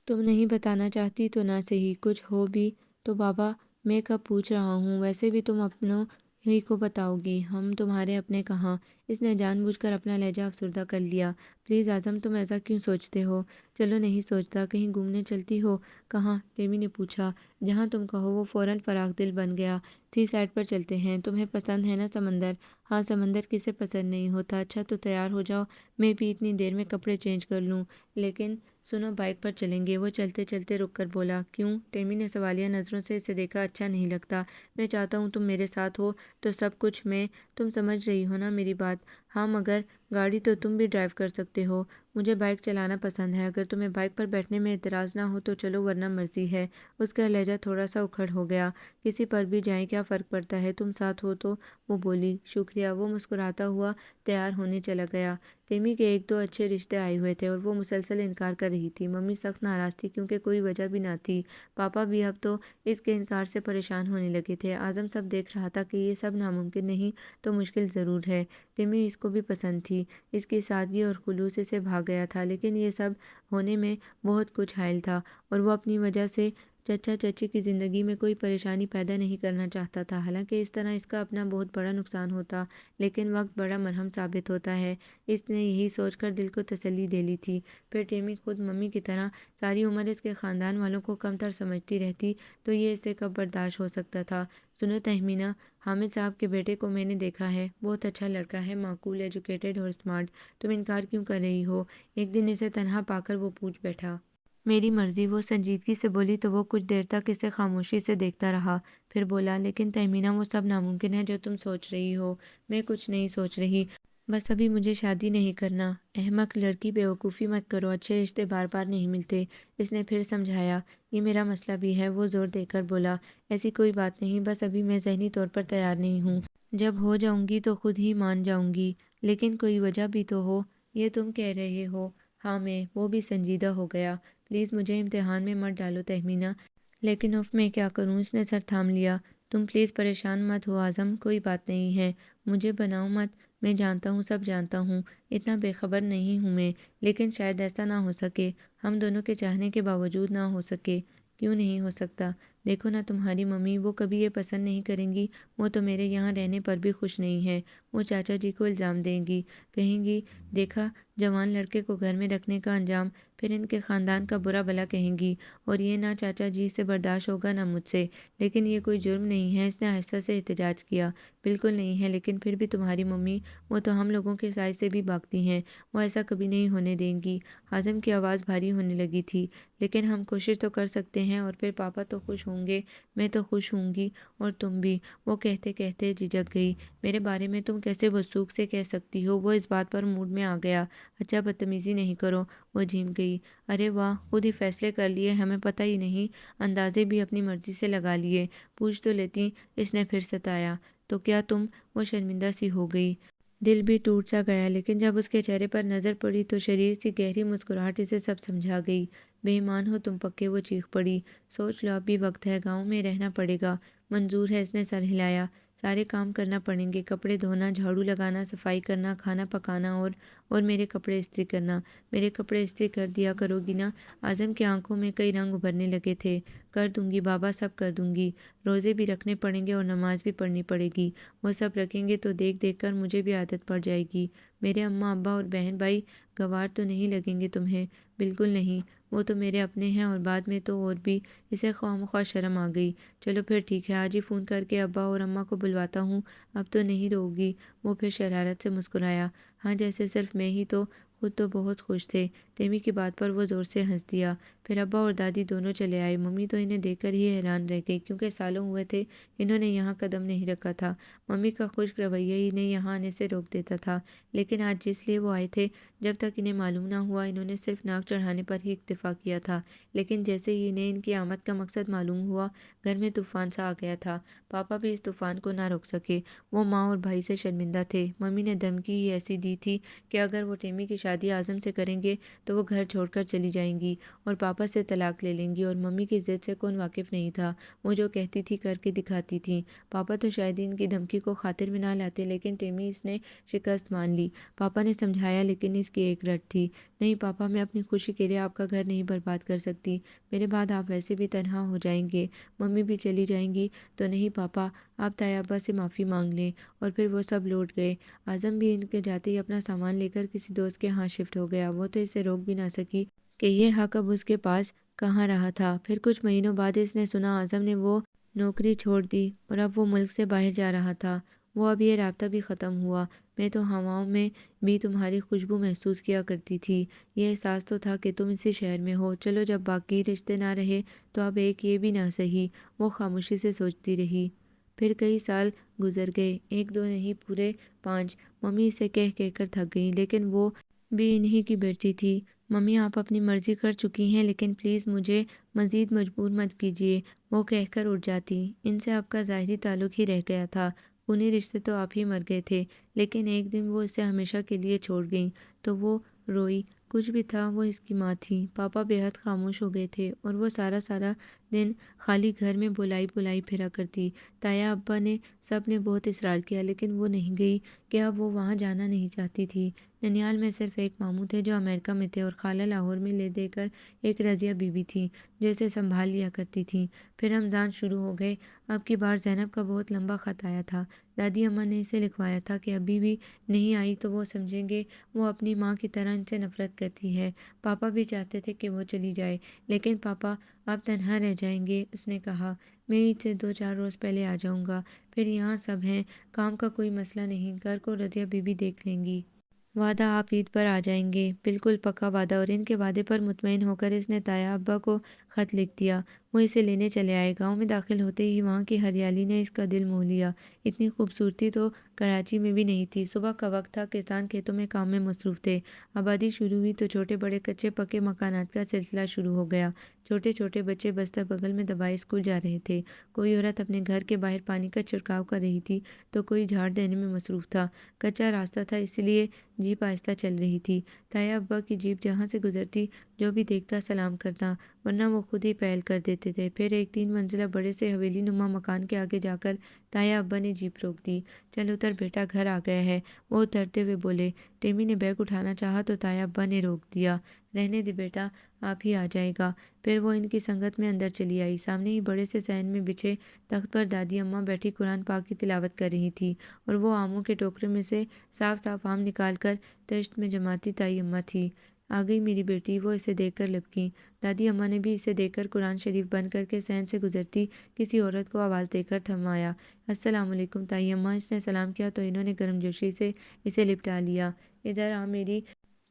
تم نہیں بتانا چاہتی تو نہ صحیح، کچھ ہو بھی تو بابا میں کب پوچھ رہا ہوں، ویسے بھی تم اپنوں ہی کو بتاؤ گی، ہم تمہارے اپنے کہاں؟ اس نے جان بوجھ کر اپنا لہجہ افسردہ کر لیا۔ پلیز اعظم، تم ایسا کیوں سوچتے ہو؟ چلو نہیں سوچتا، کہیں گھومنے چلتی ہو؟ کہاں؟ ٹیمی نے پوچھا۔ جہاں تم کہو۔ وہ فوراً فراخ دل بن گیا۔ سی سائڈ پر چلتے ہیں، تمہیں پسند ہے نا سمندر؟ ہاں، سمندر کسے پسند نہیں ہوتا۔ اچھا تو تیار ہو جاؤ، میں بھی اتنی دیر میں کپڑے چینج کر لوں۔ لیکن سنو، بائک پر چلیں گے؟ وہ چلتے چلتے رک کر بولا۔ کیوں؟ ٹیمی نے سوالیہ نظروں سے اسے دیکھا۔ اچھا نہیں لگتا؟ میں چاہتا ہوں تم میرے ساتھ ہو تو سب کچھ میں، تم سمجھ رہی ہو نا میری بات؟ ہاں، مگر گاڑی تو تم بھی ڈرائیو کر سکتے ہو۔ مجھے بائک چلانا پسند ہے، اگر تمہیں بائک پر بیٹھنے میں اعتراض نہ ہو تو چلو، ورنہ مرضی ہے۔ اس کا لہجہ تھوڑا سا اکھڑ ہو گیا۔ کسی پر بھی جائیں، کیا فرق پڑتا ہے، تم ساتھ ہو تو؟ وہ بولی۔ شکریہ۔ وہ مسکراتا ہوا تیار ہونے چلا گیا۔ ٹیمی کے 1-2 اچھے رشتے آئے ہوئے تھے اور وہ مسلسل انکار کر رہی تھی۔ ممی سخت ناراض تھی کیونکہ کوئی وجہ بھی نہ تھی۔ پاپا بھی اب تو اس کے انکار سے پریشان ہونے لگے تھے۔ اعظم سب دیکھ رہا تھا کہ یہ سب ناممکن نہیں تو مشکل ضرور ہے۔ ٹیمی اس کو بھی پسند تھی، اس کی سادگی اور خلوص اسے بھا گیا تھا، لیکن یہ سب ہونے میں بہت کچھ حائل تھا اور وہ اپنی وجہ سے چچا چچی کی زندگی میں کوئی پریشانی پیدا نہیں کرنا چاہتا تھا، حالانکہ اس طرح اس کا اپنا بہت بڑا نقصان ہوتا، لیکن وقت بڑا مرہم ثابت ہوتا ہے۔ اس نے یہی سوچ کر دل کو تسلی دے لی تھی۔ پھر ٹیمی خود ممی کی طرح ساری عمر اس کے خاندان والوں کو کم تر سمجھتی رہتی تو یہ اسے کب برداشت ہو سکتا تھا۔ سنو تہمینہ، حامد صاحب کے بیٹے کو میں نے دیکھا ہے، بہت اچھا لڑکا ہے، معقول، ایجوکیٹڈ اور اسمارٹ۔ تم انکار کیوں کر رہی ہو؟ ایک دن اسے تنہا پا کر وہ پوچھ بیٹھا۔ میری مرضی، وہ سنجیدگی سے بولی تو وہ کچھ دیر تک اسے خاموشی سے دیکھتا رہا، پھر بولا، لیکن تہمینہ وہ سب ناممکن ہے جو تم سوچ رہی ہو۔ میں کچھ نہیں سوچ رہی، بس ابھی مجھے شادی نہیں کرنا۔ احمق لڑکی، بیوقوفی مت کرو، اچھے رشتے بار بار نہیں ملتے۔ اس نے پھر سمجھایا، یہ میرا مسئلہ بھی ہے۔ وہ زور دے کر بولا، ایسی کوئی بات نہیں، بس ابھی میں ذہنی طور پر تیار نہیں ہوں۔ جب ہو جاؤں گی تو خود ہی مان جاؤں گی۔ لیکن کوئی وجہ بھی تو ہو۔ یہ تم کہہ رہے ہو؟ ہاں میں۔ وہ بھی سنجیدہ ہو گیا۔ پلیز مجھے امتحان میں مت ڈالو تہمینہ۔ لیکن اف میں کیا کروں؟ اس نے سر تھام لیا۔ تم پلیز پریشان مت ہو اعظم، کوئی بات نہیں ہے۔ مجھے بناؤ مت، میں جانتا ہوں، سب جانتا ہوں، اتنا بے خبر نہیں ہوں میں، لیکن شاید ایسا نہ ہو سکے، ہم دونوں کے چاہنے کے باوجود نہ ہو سکے۔ کیوں نہیں ہو سکتا؟ دیکھو نا تمہاری ممی، وہ کبھی یہ پسند نہیں کریں گی، وہ تو میرے یہاں رہنے پر بھی خوش نہیں ہے۔ وہ چاچا جی کو الزام دیں گی، کہیں گی، دیکھا جوان لڑکے کو گھر میں رکھنے کا انجام، پھر ان کے خاندان کا برا بھلا کہیں گی، اور یہ نہ چاچا جی سے برداشت ہوگا نہ مجھ سے۔ لیکن یہ کوئی جرم نہیں ہے، اس نے آہستہ سے احتجاج کیا۔ بالکل نہیں ہے، لیکن پھر بھی تمہاری ممی، وہ تو ہم لوگوں کے سائے سے بھی بھاگتی ہیں، وہ ایسا کبھی نہیں ہونے دیں گی۔ اعظم کی آواز بھاری ہونے لگی تھی۔ لیکن ہم کوشش تو کر سکتے ہیں، اور پھر پاپا تو خوش ہوں گے، میں تو خوش ہوں گی، اور تم بھی۔ وہ کہتے کہتے جھجک گئی۔ میرے بارے میں تم کیسے وثوق سے کہہ سکتی ہو؟ وہ اس بات پر موڈ میں آ گیا۔ اچھا بدتمیزی نہیں کرو، وہ جھیم گئی۔ ارے واہ، خود ہی فیصلے کر لیے، ہمیں پتہ ہی نہیں، اندازے بھی اپنی مرضی سے لگا لیے، پوچھ تو لیتی۔ اس نے پھر ستایا، تو کیا تم؟ وہ شرمندہ سی ہو گئی۔ دل بھی ٹوٹ سا گیا، لیکن جب اس کے چہرے پر نظر پڑی تو شریر سی گہری مسکراہٹ اسے سب سمجھا گئی۔ بے ایمان ہو تم پکے، وہ چیخ پڑی۔ سوچ لو، اب بھی وقت ہے، گاؤں میں رہنا پڑے گا۔ منظور ہے، اس نے سر ہلایا۔ سارے کام کرنا پڑیں گے، کپڑے دھونا، جھاڑو لگانا، صفائی کرنا، کھانا پکانا، اور میرے کپڑے استری کرنا۔ میرے کپڑے استری کر دیا کرو گی نا؟ اعظم کی آنکھوں میں کئی رنگ ابھرنے لگے تھے۔ کر دوں گی بابا، سب کر دوں گی۔ روزے بھی رکھنے پڑیں گے اور نماز بھی پڑھنی پڑے گی۔ وہ سب رکھیں گے تو دیکھ دیکھ کر مجھے بھی عادت پڑ جائے گی۔ میرے اماں ابا اور بہن بھائی گوار تو نہیں لگیں گے تمہیں؟ بالکل نہیں، وہ تو میرے اپنے ہیں، اور بعد میں تو اور بھی۔ اسے خواہ مخواہ شرم آ گئی۔ چلو پھر ٹھیک ہے، آج ہی فون کر کے ابا اور اماں کو بلواتا ہوں، اب تو نہیں رو گی؟ وہ پھر شرارت سے مسکرایا۔ ہاں، جیسے صرف میں ہی تو، خود تو بہت خوش تھے۔ ٹیمی کی بات پر وہ زور سے ہنس دیا۔ پھر ابا اور دادی دونوں چلے آئے۔ ممی تو انہیں دیکھ کر ہی حیران رہ گئی، کیونکہ سالوں ہوئے تھے انہوں نے یہاں قدم نہیں رکھا تھا۔ ممی کا خشک رویہ ہی انہیں یہاں آنے سے روک دیتا تھا، لیکن آج جس لیے وہ آئے تھے، جب تک انہیں معلوم نہ ہوا انہوں نے صرف ناک چڑھانے پر ہی اکتفا کیا تھا، لیکن جیسے ہی انہیں ان کی آمد کا مقصد معلوم ہوا، گھر میں طوفان سا آ گیا تھا۔ پاپا بھی اس طوفان کو نہ روک سکے۔ وہ ماں اور بھائی سے شرمندہ تھے۔ ممی نے دھمکی ہی ایسی دی تھی کہ اگر وہ ٹیمی کی شادی اعظم سے کریں گے تو وہ گھر چھوڑ کر چلی جائیں گی اور پاپا سے طلاق لے لیں گی، اور ممی کی ضد سے کون واقف نہیں تھا، وہ جو کہتی تھی کر کے دکھاتی تھیں۔ پاپا تو شاید ہی ان کی دھمکی کو خاطر میں نہ لاتے، لیکن ٹیمی اس نے شکست مان لی۔ پاپا نے سمجھایا، لیکن اس کی ایک رٹ تھی، نہیں پاپا، میں اپنی خوشی کے لیے آپ کا گھر نہیں برباد کر سکتی، میرے بعد آپ ویسے بھی تنہا ہو جائیں گے، ممی بھی چلی جائیں گی تو نہیں پاپا، آپ تایا ابا سے معافی مانگ لیں۔ اور پھر وہ سب لوٹ گئے۔ اعظم بھی ان کے جاتے ہی اپنا سامان لے کر کسی دوست کے ہاں شفٹ ہو گیا۔ وہ تو اسے روک بھی نہ سکی کہ یہ حق اب اس کے پاس کہاں رہا تھا۔ پھر کچھ مہینوں بعد اس نے سنا اعظم نے وہ نوکری چھوڑ دی اور اب وہ ملک سے باہر جا رہا تھا۔ وہ اب یہ رابطہ بھی ختم ہوا۔ میں تو ہواؤں میں بھی تمہاری خوشبو محسوس کیا کرتی تھی، یہ احساس تو تھا کہ تم اسی شہر میں ہو۔ چلو جب باقی رشتے نہ رہے تو اب ایک یہ بھی نہ سہی۔ وہ خاموشی سے سوچتی رہی۔ پھر کئی سال گزر گئے، ایک دو نہیں، پورے 5۔ ممی اسے کہہ کہہ کر تھک گئی، لیکن وہ بھی انہی کی بیٹی تھی۔ ممی آپ اپنی مرضی کر چکی ہیں، لیکن پلیز مجھے مزید مجبور مت کیجیے، وہ کہہ کر اٹھ جاتی۔ ان سے آپ کا ظاہری تعلق ہی رہ گیا تھا، خونی رشتے تو آپ ہی مر گئے تھے، لیکن ایک دن وہ اسے ہمیشہ کے لیے چھوڑ گئیں تو وہ روئی۔ کچھ بھی تھا، وہ اس کی ماں تھی۔ پاپا بے حد خاموش ہو گئے تھے، اور وہ سارا سارا دن خالی گھر میں بلائی بلائی پھرا کرتی۔ تایا ابا نے سب نے بہت اصرار کیا، لیکن وہ نہیں گئی کہ اب وہ وہاں جانا نہیں چاہتی تھی۔ ننیال میں صرف ایک ماموں تھے جو امریکہ میں تھے، اور خالہ لاہور میں لے دے کر ایک رضیہ بی بی تھی جو اسے سنبھال لیا کرتی تھیں۔ پھر رمضان شروع ہو گئے۔ اب کی بار زینب کا بہت لمبا خط آیا تھا۔ دادی اماں نے اسے لکھوایا تھا کہ ابھی بھی نہیں آئی تو وہ سمجھیں گے وہ اپنی ماں کی طرح ان سے نفرت کرتی ہے۔ پاپا بھی چاہتے تھے کہ وہ چلی جائے، لیکن پاپا آپ تنہا رہ جائیں گے، اس نے کہا۔ میں عید سے 2-4 روز پہلے آ جاؤں گا، پھر یہاں سب ہیں، کام کا کوئی مسئلہ نہیں، گھر کو رضیہ بی بی دیکھ لیں گی۔ وعدہ آپ عید پر آ جائیں گے؟ بالکل پکا وعدہ۔ اور ان کے وعدے پر مطمئن ہو کر اس نے تایا ابا کو خط لکھ دیا۔ وہ اسے لینے چلے آئے۔ گاؤں میں داخل ہوتے ہی وہاں کی ہریالی نے اس کا دل موہ لیا۔ اتنی خوبصورتی تو کراچی میں بھی نہیں تھی۔ صبح کا وقت تھا، کسان کھیتوں میں کام میں مصروف تھے۔ آبادی شروع ہوئی تو چھوٹے بڑے کچے پکے مکانات کا سلسلہ شروع ہو گیا۔ چھوٹے چھوٹے بچے بستر بغل میں دبائے اسکول جا رہے تھے۔ کوئی عورت اپنے گھر کے باہر پانی کا چھڑکاؤ کر رہی تھی تو کوئی جھاڑ دینے میں مصروف تھا۔ کچا راستہ تھا، اس لیے جیپ آہستہ چل رہی تھی۔ تایا ابا کی جیپ جہاں سے گزرتی جو بھی دیکھتا سلام کرتا، ورنہ وہ خود ہی پہل کر دیتے تھے۔ پھر ایک 3 منزلہ بڑے سے حویلی نما مکان کے آگے جا کر تایا ابا نے جیپ روک دی۔ چل اتر بیٹا، گھر آ گیا ہے، وہ اترتے ہوئے بولے۔ ٹیمی نے بیگ اٹھانا چاہا تو تایا ابا نے روک دیا۔ رہنے دے بیٹا، آپ ہی آ جائے گا۔ پھر وہ ان کی سنگت میں اندر چلی آئی۔ سامنے ہی بڑے سے صحن میں بچھے تخت پر دادی اماں بیٹھی قرآن پاک کی تلاوت کر رہی تھی، اور وہ آموں کے ٹوکرے میں سے صاف صاف آم نکال کر تشت میں جماتی تائی اماں تھی۔ آ گئی میری بیٹی، وہ اسے دیکھ کر لبکیں۔ دادی اماں نے بھی اسے دیکھ کر قرآن شریف بند کر کے صحن سے گزرتی کسی عورت کو آواز دے کر تھمایا۔ السلام علیکم تائی اماں۔ اس نے سلام کیا تو انہوں نے گرم جوشی سے اسے لپٹا لیا۔ ادھر آ میری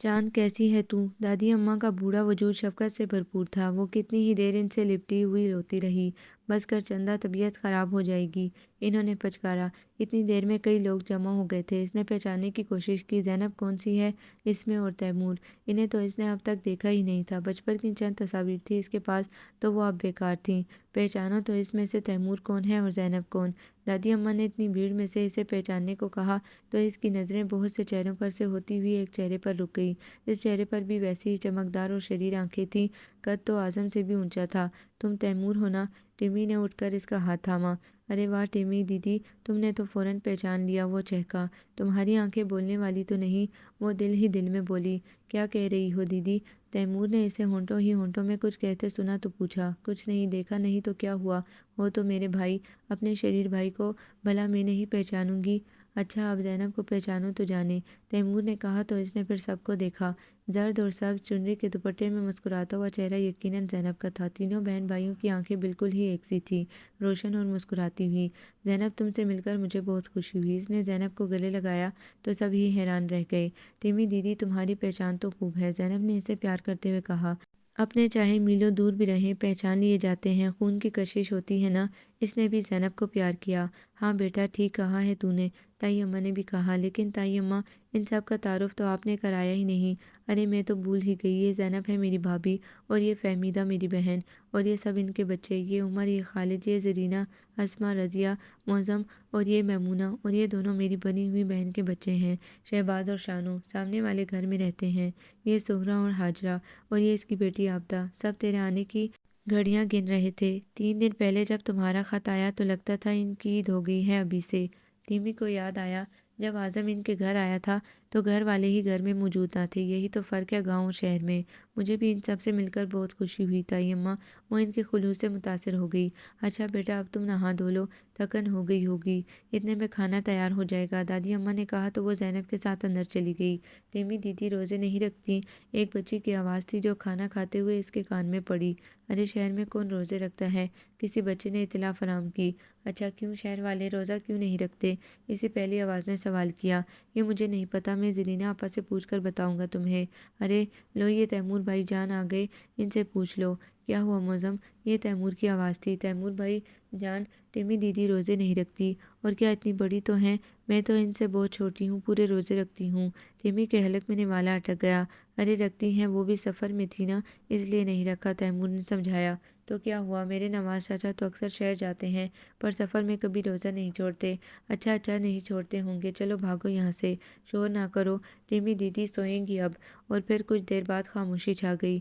چاند، کیسی ہے تو؟ دادی اماں کا بوڑھا وجود شفقت سے بھرپور تھا۔ وہ کتنی ہی دیر ان سے لپٹی ہوئی روتی رہی۔ بس کر چندا، طبیعت خراب ہو جائے گی، انہوں نے پچکارا۔ اتنی دیر میں کئی لوگ جمع ہو گئے تھے۔ اس نے پہچاننے کی کوشش کی۔ زینب کون سی ہے اس میں، اور تیمور؟ انہیں تو اس نے اب تک دیکھا ہی نہیں تھا۔ بچپن کی چند تصاویر تھی اس کے پاس تو وہ اب بیکار تھیں۔ پہچانو تو اس میں سے تیمور کون ہے اور زینب کون؟ دادی اماں نے اتنی بھیڑ میں سے اسے پہچاننے کو کہا تو اس کی نظریں بہت سے چہروں پر سے ہوتی ہوئی ایک چہرے پر رک گئی۔ اس چہرے پر بھی ویسی ہی چمکدار اور شریر آنکھیں تھیں۔ قد تو اعظم سے بھی اونچا تھا۔ تم تیمور ہو نا؟ ٹیمی نے اٹھ کر اس کا ہاتھ تھاما۔ ارے واہ ٹیمی دیدی، تم نے تو فوراً پہچان لیا، وہ چہکا۔ تمہاری آنکھیں بولنے والی تو نہیں؟ وہ دل ہی دل میں بولی۔ کیا کہہ رہی ہو دیدی؟ تیمور نے اسے ہونٹوں ہی ہونٹوں میں کچھ کہتے سنا تو پوچھا۔ کچھ نہیں، دیکھا نہیں تو کیا ہوا، وہ تو میرے بھائی، اپنے شریر بھائی کو بھلا میں نہیں پہچانوں گی؟ اچھا اب زینب کو پہچانو تو جانے، تیمور نے کہا تو اس نے پھر سب کو دیکھا۔ زرد اور سبز چنری کے دوپٹے میں مسکراتا ہوا چہرہ یقیناً زینب کا تھا۔ تینوں بہن بھائیوں کی آنکھیں بالکل ہی ایک سی تھیں، روشن اور مسکراتی ہوئی۔ زینب تم سے مل کر مجھے بہت خوشی ہوئی۔ اس نے زینب کو گلے لگایا تو سب ہی حیران رہ گئے۔ ٹیمی دیدی تمہاری پہچان تو خوب ہے، زینب نے اسے پیار کرتے ہوئے کہا۔ اپنے چاہے میلوں دور بھی رہیں پہچان لیے جاتے ہیں، خون کی کشش ہوتی ہے نا۔ اس نے بھی زینب کو پیار کیا۔ ہاں بیٹا ٹھیک کہا ہے تو نے، تائی اماں نے بھی کہا۔ لیکن تائی اماں، ان سب کا تعارف تو آپ نے کرایا ہی نہیں۔ ارے میں تو بھول ہی گئی، یہ زینب ہے میری بھابھی، اور یہ فہمیدہ میری بہن، اور یہ سب ان کے بچے، یہ عمر، یہ خالد، یہ زرینہ، اسما، رضیہ، معظم، اور یہ میمونہ، اور یہ دونوں میری بنی ہوئی بہن کے بچے ہیں، شہباز اور شانو، سامنے والے گھر میں رہتے ہیں۔ یہ سہرہ اور ہاجرہ، اور یہ اس کی بیٹی عابدہ، سب تیرے آنے کی گھڑیاں گن رہے تھے۔ 3 دن پہلے جب تمہارا خط آیا تو لگتا تھا ان کی عید ہو گئی ہے ابھی سے۔ ٹیمی کو یاد آیا جب اعظم ان کے گھر آیا تھا تو گھر والے ہی گھر میں موجود نہ تھے۔ یہی تو فرق ہے گاؤں اور شہر میں۔ مجھے بھی ان سب سے مل کر بہت خوشی ہوئی تائی اماں، وہ ان کے خلوص سے متاثر ہو گئی۔ اچھا بیٹا اب تم نہا دھو لو، تھکن ہو گئی ہوگی، اتنے میں کھانا تیار ہو جائے گا، دادی اماں نے کہا تو وہ زینب کے ساتھ اندر چلی گئی۔ ٹیمی دیدی روزے نہیں رکھتی؟ ایک بچی کی آواز تھی جو کھانا کھاتے ہوئے اس کے کان میں پڑی۔ ارے شہر میں کون روزے رکھتا ہے، کسی بچے نے اطلاع فراہم کی۔ اچھا کیوں، شہر والے روزہ کیوں نہیں رکھتے، اسی پہلی آواز نے سوال کیا۔ یہ مجھے نہیں پتا، میں زرینہ آپا سے پوچھ کر بتاؤں گا تمہیں۔ ارے لو یہ تیمور بھائی جان آ گئے، ان سے پوچھ لو۔ کیا ہوا معظم، یہ تیمور کی آواز تھی۔ تیمور بھائی جان، ٹیمی دیدی روزے نہیں رکھتی، اور کیا اتنی بڑی تو ہیں، میں تو ان سے بہت چھوٹی ہوں، پورے روزے رکھتی ہوں۔ ٹیمی کے حلق میں نوالا اٹک گیا۔ ارے رکھتی ہیں، وہ بھی سفر میں تھی نا اس لیے نہیں رکھا، تیمور نے سمجھایا۔ تو کیا ہوا، میرے نواز چاچا تو اکثر شہر جاتے ہیں پر سفر میں کبھی روزہ نہیں چھوڑتے۔ اچھا اچھا نہیں چھوڑتے ہوں گے، چلو بھاگو یہاں سے، شور نہ کرو، ٹیمی دیدی سوئیں گی اب۔ اور پھر کچھ دیر بعد خاموشی چھا گئی۔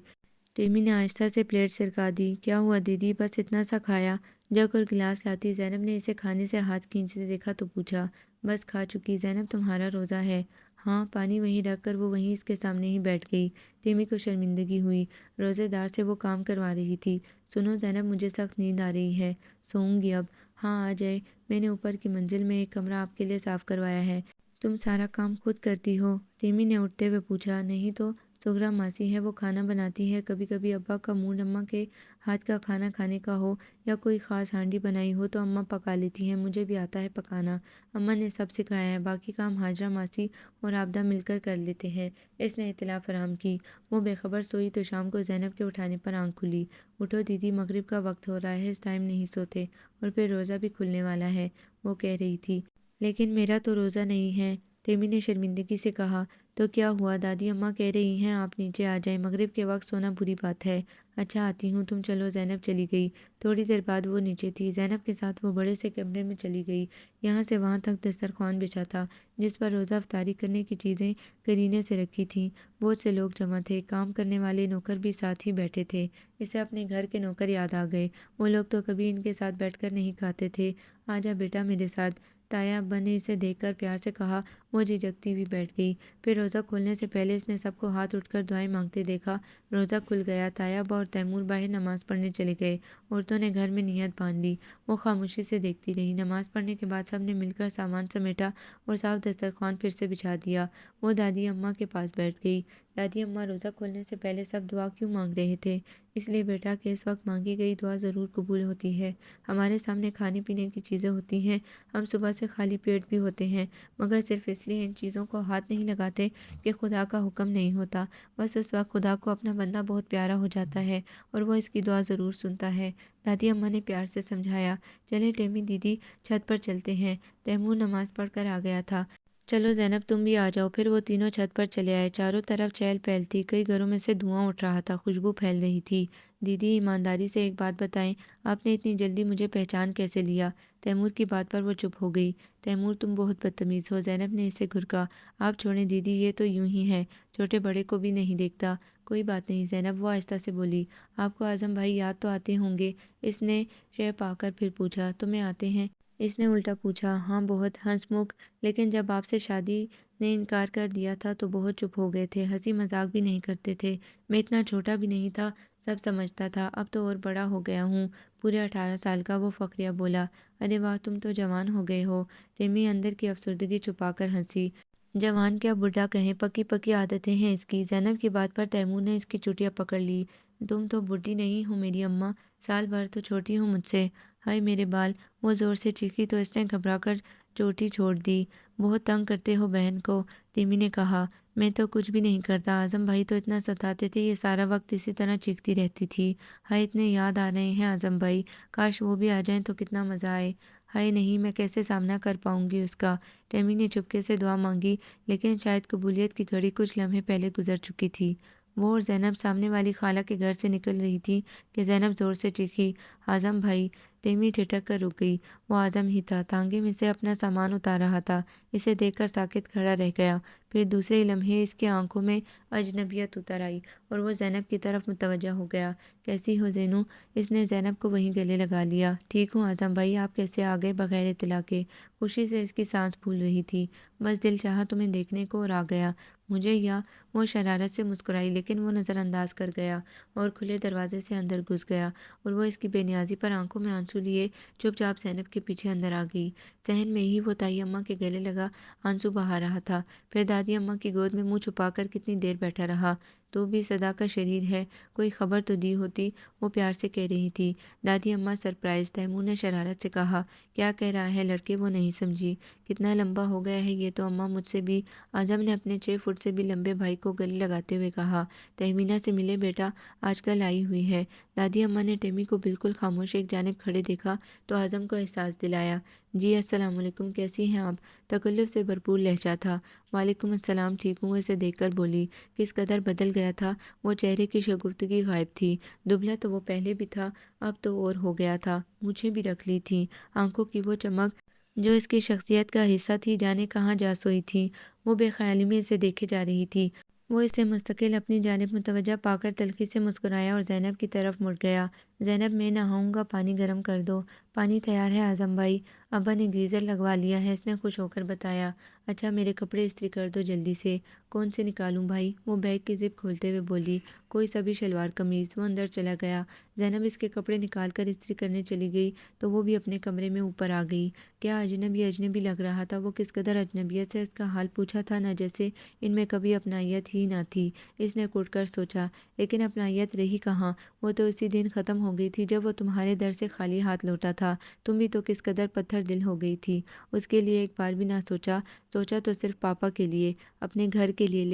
ٹیمی نے آہستہ سے پلیٹ سرکا دی۔ کیا ہوا دیدی، بس اتنا سا کھایا؟ جگ اور گلاس لاتی۔ زینب نے اسے کھانے سے ہاتھ کھینچتے دیکھا تو پوچھا۔ بس کھا چکی، زینب تمہارا روزہ ہے؟ ہاں، پانی وہیں رکھ کر وہ وہیں اس کے سامنے ہی بیٹھ گئی۔ تیمی کو شرمندگی ہوئی۔ روزے دار سے وہ کام کروا رہی تھی۔ سنو زینب، مجھے سخت نیند آ رہی ہے، سوؤں گی اب۔ ہاں آ جائے، میں نے اوپر کی منزل میں ایک کمرہ آپ کے لیے صاف کروایا ہے۔ تم سارا کام خود کرتی ہو؟ تیمی نے اٹھتے ہوئے پوچھا۔ نہیں تو، سغرا ماسی ہے، وہ کھانا بناتی ہے۔ کبھی کبھی ابا کا موڈ اماں کے ہاتھ کا کھانا کھانے کا ہو یا کوئی خاص ہانڈی بنائی ہو تو اماں پکا لیتی ہیں۔ مجھے بھی آتا ہے پکانا، اماں نے سب سکھایا ہے۔ باقی کام حاجرہ ماسی اور عابدہ مل کر کر لیتے ہیں، اس نے اطلاع فراہم کی۔ وہ بے خبر سوئی تو شام کو زینب کے اٹھانے پر آنکھ کھلی۔ اٹھو دیدی، مغرب کا وقت ہو رہا ہے، اس ٹائم نہیں سوتے، اور پھر روزہ بھی کھلنے والا ہے، وہ کہہ رہی تھی۔ لیکن میرا تو روزہ نہیں ہے، تیمی نے شرمندگی سے کہا۔ تو کیا ہوا؟ دادی اماں کہہ رہی ہیں آپ نیچے آ جائیں، مغرب کے وقت سونا بری بات ہے۔ اچھا آتی ہوں، تم چلو۔ زینب چلی گئی۔ تھوڑی دیر بعد وہ نیچے تھی، زینب کے ساتھ وہ بڑے سے کمرے میں چلی گئی۔ یہاں سے وہاں تک دسترخوان بچھا تھا جس پر روزہ افطاری کرنے کی چیزیں قرینے سے رکھی تھیں۔ بہت سے لوگ جمع تھے، کام کرنے والے نوکر بھی ساتھ ہی بیٹھے تھے۔ اسے اپنے گھر کے نوکر یاد آ گئے، وہ لوگ تو کبھی ان کے ساتھ بیٹھ کر نہیں کھاتے تھے۔ آجا بیٹا میرے ساتھ، تایا ابا نے اسے دیکھ کر پیار سے کہا۔ وہ جھجکتی ہوئی بیٹھ گئی۔ پھر روزہ کھولنے سے پہلے اس نے سب کو ہاتھ اٹھ کر دعائیں مانگتے دیکھا۔ روزہ کھل گیا، تایا ابا اور تیمور باہر نماز پڑھنے چلے گئے۔ عورتوں نے گھر میں نیت باندھ لی۔ وہ خاموشی سے دیکھتی رہی۔ نماز پڑھنے کے بعد سب نے مل کر سامان سمیٹا اور صاف دسترخوان پھر سے بچھا دیا۔ وہ دادی اماں کے پاس بیٹھ گئی۔ دادی اماں، روزہ کھولنے سے پہلے سب دعا کیوں مانگ رہے تھے؟ اس لیے بیٹا کہ اس وقت مانگی گئی دعا ضرور قبول ہوتی ہے۔ ہمارے سامنے کھانے پینے کی چیزیں ہوتی ہیں، ہم صبح سے خالی پیٹ بھی ہوتے ہیں، مگر صرف اس لیے ان چیزوں کو ہاتھ نہیں لگاتے کہ خدا کا حکم نہیں ہوتا۔ بس اس وقت خدا کو اپنا بندہ بہت پیارا ہو جاتا ہے اور وہ اس کی دعا ضرور سنتا ہے، دادی اماں نے پیار سے سمجھایا۔ چلیں ٹیمی دیدی، چھت پر چلتے ہیں۔ تیمور نماز پڑھ کر آ گیا تھا۔ چلو زینب تم بھی آ جاؤ۔ پھر وہ تینوں چھت پر چلے آئے۔ چاروں طرف چہل پہل تھی، کئی گھروں میں سے دھواں اٹھ رہا تھا، خوشبو پھیل رہی تھی۔ دیدی ایمانداری سے ایک بات بتائیں، آپ نے اتنی جلدی مجھے پہچان کیسے لیا؟ تیمور کی بات پر وہ چپ ہو گئی۔ تیمور تم بہت بدتمیز ہو، زینب نے اسے گھرکا۔ آپ چھوڑیں دیدی، یہ تو یوں ہی ہے، چھوٹے بڑے کو بھی نہیں دیکھتا۔ کوئی بات نہیں زینب، وہ آہستہ سے بولی۔ آپ کو اعظم بھائی یاد تو آتے ہوں گے؟ اس نے شے پا کر پھر پوچھا۔ تمہیں آتے ہیں؟ اس نے الٹا پوچھا۔ ہاں بہت، ہنس مکھ، لیکن جب آپ سے شادی نے انکار کر دیا تھا تو بہت چپ ہو گئے تھے، ہنسی مذاق بھی نہیں کرتے تھے۔ میں اتنا چھوٹا بھی نہیں تھا، سب سمجھتا تھا، اب تو اور بڑا ہو گیا ہوں، پورے 18 سال کا، وہ فخریہ بولا۔ ارے واہ، تم تو جوان ہو گئے ہو۔ ریمی اندر کی افسردگی چھپا کر ہنسی۔ جوان کیا بوڑھا کہیں، پکی پکی عادتیں ہیں اس کی۔ زینب کی بات پر تیمور نے اس کی چٹیاں پکڑ لی۔ تم تو بوڑھی نہیں ہو میری اماں، سال بھر تو چھوٹی ہو مجھ سے۔ ہائے میرے بال، وہ زور سے چیخی تو اس نے گھبرا کر چوٹی چھوڑ دی۔ بہت تنگ کرتے ہو بہن کو، ریمی نے کہا۔ میں تو کچھ بھی نہیں کرتا، اعظم بھائی تو اتنا ستاتے تھے، یہ سارا وقت اسی طرح چیختی رہتی تھی۔ ہائے اتنے یاد آ رہے ہیں اعظم بھائی، کاش وہ بھی آ جائیں تو کتنا مزہ آئے۔ ہائے نہیں، میں کیسے سامنا کر پاؤں گی اس کا۔ ٹیمی نے چپکے سے دعا مانگی، لیکن شاید قبولیت کی گھڑی کچھ لمحے پہلے گزر چکی تھی۔ وہ اور زینب سامنے والی خالہ کے گھر سے نکل رہی تھی کہ زینب زور سے چیخی، اعظم بھائی! ٹیمی ٹھٹک کر رک گئی۔ وہ اعظم ہی تھا، تانگے میں سے اپنا سامان اتار رہا تھا۔ اسے دیکھ کر ساکت کھڑا رہ گیا۔ پھر دوسرے ہی لمحے اس کی آنکھوں میں اجنبیت اتر آئی اور وہ زینب کی طرف متوجہ ہو گیا۔ کیسی ہو زینو؟ اس نے زینب کو وہیں گلے لگا لیا۔ ٹھیک ہوں اعظم بھائی، آپ کیسے آ گئے بغیر اطلاع کے؟ خوشی سے اس کی سانس پھول رہی تھی۔ بس دل چاہا تمہیں دیکھنے کو اور آ گیا۔ مجھے یا؟ وہ شرارت سے مسکرائی، لیکن وہ نظر انداز کر گیا اور کھلے دروازے سے اندر گھس گیا، اور وہ اس کی بے نیازی پر آنکھوں میں آنسو لیے چپ چاپ زینب کے پیچھے اندر آ گئی۔ صحن میں ہی وہ تائی اماں کے گلے لگا آنسو بہا رہا تھا، پھر دادی اماں کی گود میں منہ چھپا کر کتنی دیر بیٹھا رہا۔ تو بھی صدا کا شریر ہے، کوئی خبر تو دی ہوتی، وہ پیار سے کہہ رہی تھی۔ دادی اماں سرپرائز، تیمور نے شرارت سے کہا۔ کیا کہہ رہا ہے لڑکے؟ وہ نہیں سمجھی۔ کتنا لمبا ہو گیا ہے یہ تو اماں، مجھ سے بھی۔ اعظم نے اپنے 6 فٹ سے بھی لمبے بھائی کو گلے لگاتے ہوئے کہا۔ تہمینہ سے ملے بیٹا، آج کل آئی ہوئی ہے۔ دادی اماں نے ٹیمی کو بالکل خاموش ایک جانب کھڑے دیکھا تو اعظم کو احساس دلایا۔ جی السلام علیکم، کیسی ہیں آپ؟ تکلف سے بھرپور لہجہ تھا۔ وعلیکم السلام، ٹھیک ہوں، اسے دیکھ کر بولی۔ کس قدر بدل گیا تھا، وہ چہرے کی شگفتگی غائب تھی۔ دبلا تو وہ پہلے بھی تھا، اب تو اور ہو گیا تھا، مونچھیں بھی رکھ لی تھیں، آنکھوں کی وہ چمک جو اس کی شخصیت کا حصہ تھی جانے کہاں جا سوئی تھی۔ وہ بے خیالی میں اسے دیکھے جا رہی تھی۔ وہ اسے مستقل اپنی جانب متوجہ پا کر تلخی سے مسکرایا اور زینب کی طرف مڑ گیا۔ زینب میں نہاؤں گا، پانی گرم کر دو۔ پانی تیار ہے اعظم بھائی، ابا نے گیزر لگوا لیا ہے، اس نے خوش ہو کر بتایا۔ اچھا میرے کپڑے استری کر دو جلدی سے۔ کون سے نکالوں بھائی؟ وہ بیگ کی زپ کھولتے ہوئے بولی۔ کوئی سا بھی شلوار قمیض۔ وہ اندر چلا گیا۔ زینب اس کے کپڑے نکال کر استری کرنے چلی گئی تو وہ بھی اپنے کمرے میں اوپر آ گئی۔ کیا اجنبی اجنبی لگ رہا تھا، وہ کس قدر اجنبیت سے اس کا حال پوچھا تھا، نہ جیسے ان میں کبھی اپنائیت ہی نہ تھی۔ اس نے کٹ کر سوچا، لیکن اپنائیت رہی کہاں، وہ تو اسی دن ختم ہو گئی تھی جب وہ تمہارے در سے خالی ہاتھ لوٹا تھا۔ تم بھی تو کس قدر پتھر دل ہو گئی تھی۔ اس کے لیے ایک بار بھی نہ سوچا، سوچا تو صرف پاپا کے لیے، اپنے گھر کے لیے،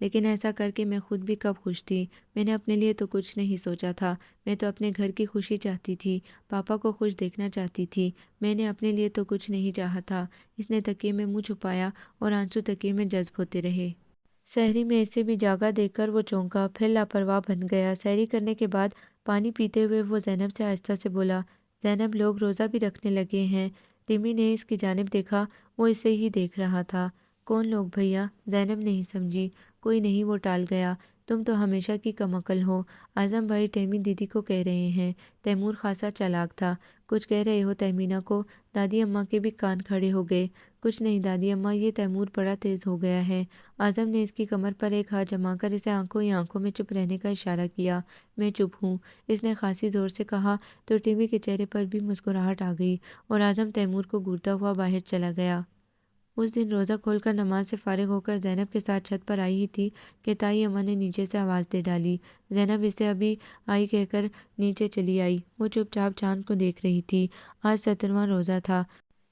لیکن ایسا کر کے میں خود بھی کب خوش تھی۔ میں نے اپنے لیے تو کچھ نہیں سوچا تھا، میں تو اپنے گھر کی خوشی چاہتی تھی، پاپا کو خوش دیکھنا چاہتی تھی، میں نے اپنے لیے تو کچھ نہیں چاہا تھا۔ اس نے تکیے میں منہ چھپایا اور آنسو تکیے میں جذب ہوتے رہے۔ سحری میں اسے بھی جاگا دیکھ کر وہ چونکا، پھر لاپرواہ بن گیا۔ سحری کرنے کے بعد پانی پیتے ہوئے وہ زینب سے آہستہ سے بولا، زینب لوگ روزہ بھی رکھنے لگے ہیں۔ ٹیمی نے اس کی جانب دیکھا، وہ اسے ہی دیکھ رہا تھا۔ کون لوگ بھیا؟ زینب نہیں سمجھی۔ کوئی نہیں، وہ ٹال گیا۔ تم تو ہمیشہ کی کم عقل ہو۔ اعظم بھائی ٹیمی دیدی کو کہہ رہے ہیں۔ تیمور خاصا چالاک تھا۔ کچھ کہہ رہے ہو تیمینہ کو؟ دادی اماں کے بھی کان کھڑے ہو گئے۔ کچھ نہیں دادی اماں، یہ تیمور بڑا تیز ہو گیا ہے۔ اعظم نے اس کی کمر پر ایک ہاتھ جما کر اسے آنکھوں ہی آنکھوں میں چپ رہنے کا اشارہ کیا۔ میں چپ ہوں، اس نے خاصی زور سے کہا تو ٹیمی کے چہرے پر بھی مسکراہٹ آ گئی اور اعظم تیمور کو گھورتا ہوا باہر چلا گیا۔ اس دن روزہ کھول کر نماز سے فارغ ہو کر زینب کے ساتھ چھت پر آئی ہی تھی کہ تائی اماں نے نیچے سے آواز دے ڈالی۔ زینب اسے ابھی آئی کہہ کر نیچے چلی آئی۔ وہ چپ چاپ چاند کو دیکھ رہی تھی۔ آج 17واں روزہ تھا۔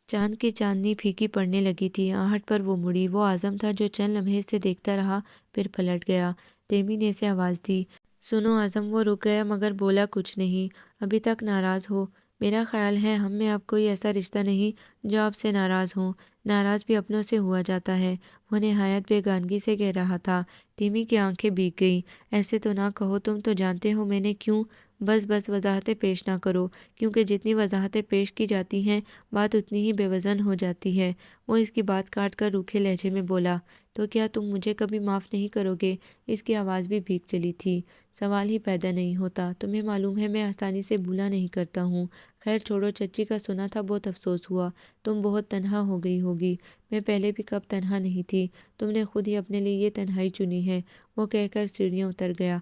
چاند کی چاندنی پھیکی پڑنے لگی تھی۔ آہٹ پر وہ مڑی۔ وہ اعظم تھا جو چند لمحے اسے دیکھتا رہا، پھر پلٹ گیا۔ ٹیمی نے اسے آواز دی، سنو اعظم۔ وہ رک گیا مگر بولا کچھ نہیں۔ ابھی تک ناراض ہو؟ میرا خیال ہے ہم میں اب کوئی ایسا رشتہ نہیں جو آپ سے ناراض ہوں۔ ناراض بھی اپنوں سے ہوا جاتا ہے، وہ نہایت بیگانگی سے کہہ رہا تھا۔ ٹیمی کی آنکھیں بھیگ گئیں۔ ایسے تو نہ کہو، تم تو جانتے ہو میں نے کیوں۔ بس وضاحتیں پیش نہ کرو، کیونکہ جتنی وضاحتیں پیش کی جاتی ہیں بات اتنی ہی بے وزن ہو جاتی ہے۔ وہ اس کی بات کاٹ کر روکھے لہجے میں بولا، تو کیا تم مجھے کبھی معاف نہیں کرو گے؟ اس کی آواز بھی بھیگ چلی تھی۔ سوال ہی پیدا نہیں ہوتا، تمہیں معلوم ہے میں آسانی سے بھولا نہیں کرتا ہوں۔ خیر چھوڑو، چچی کا سنا تھا بہت افسوس ہوا، تم بہت تنہا ہو گئی ہوگی۔ میں پہلے بھی کب تنہا نہیں تھی، تم نے خود ہی اپنے لیے یہ تنہائی چنی ہے۔ وہ کہہ کر سیڑھیاں اتر گیا